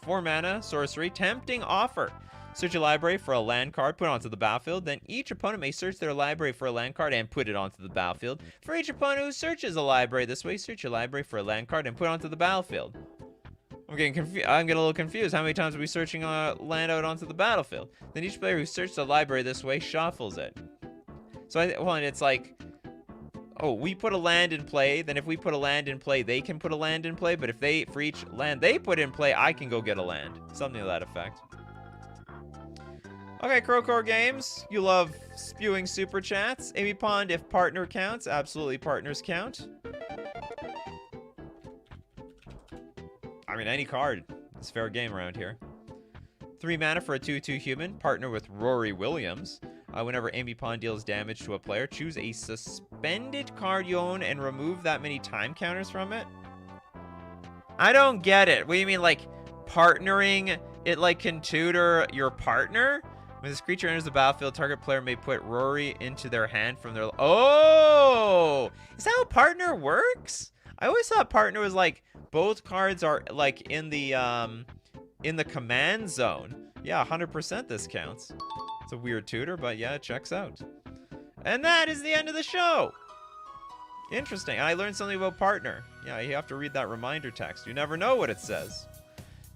4 mana, sorcery, tempting offer. Search a library for a land card, put it onto the battlefield. Then each opponent may search their library for a land card and put it onto the battlefield. For each opponent who searches a library this way, search your library for a land card and put it onto the battlefield. I'm getting a little confused. How many times are we searching a land out onto the battlefield? Then each player who searched the library this way shuffles it. So it's like, oh, we put a land in play. Then if we put a land in play, they can put a land in play. But if for each land they put in play, I can go get a land. Something to that effect. Okay, Crowcore Games, you love spewing super chats. Amy Pond, if partner counts, absolutely partners count. I mean, any card is fair game around here. 3 mana for a 2/2 human, partner with Rory Williams. Whenever Amy Pond deals damage to a player, choose a suspended card you own and remove that many time counters from it. I don't get it. What do you mean, like, partnering it like can tutor your partner? When this creature enters the battlefield, target player may put Rory into their hand from their... Oh! Is that how partner works? I always thought partner was like, both cards are like in the command zone. Yeah, 100% this counts. It's a weird tutor, but yeah, it checks out. And that is the end of the show! Interesting. I learned something about partner. Yeah, you have to read that reminder text. You never know what it says.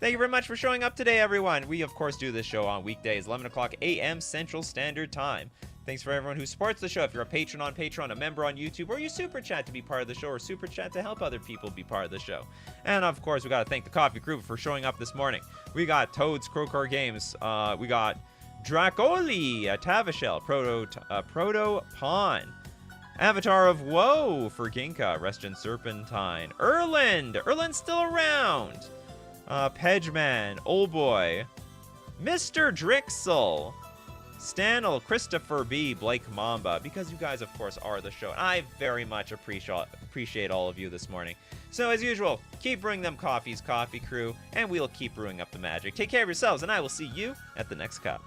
Thank you very much for showing up today, everyone. We, of course, do this show on weekdays, 11 o'clock a.m. Central Standard Time. Thanks for everyone who supports the show. If you're a patron on Patreon, a member on YouTube, or you super chat to be part of the show, or super chat to help other people be part of the show. And, of course, we got to thank the coffee crew for showing up this morning. We got Toads, Crowcore Games. We got Dracoli, Tavishel, Proto Pawn. Avatar of Woe for Ginka, Reston Serpentine. Erland's still around. Pedgeman, Old Boy, Mr. Drixel, Stanel, Christopher B, Blake Mamba, because you guys, of course, are the show. And I very much appreciate all of you this morning. So, as usual, keep brewing them coffees, coffee crew, and we'll keep brewing up the magic. Take care of yourselves, and I will see you at the next cup.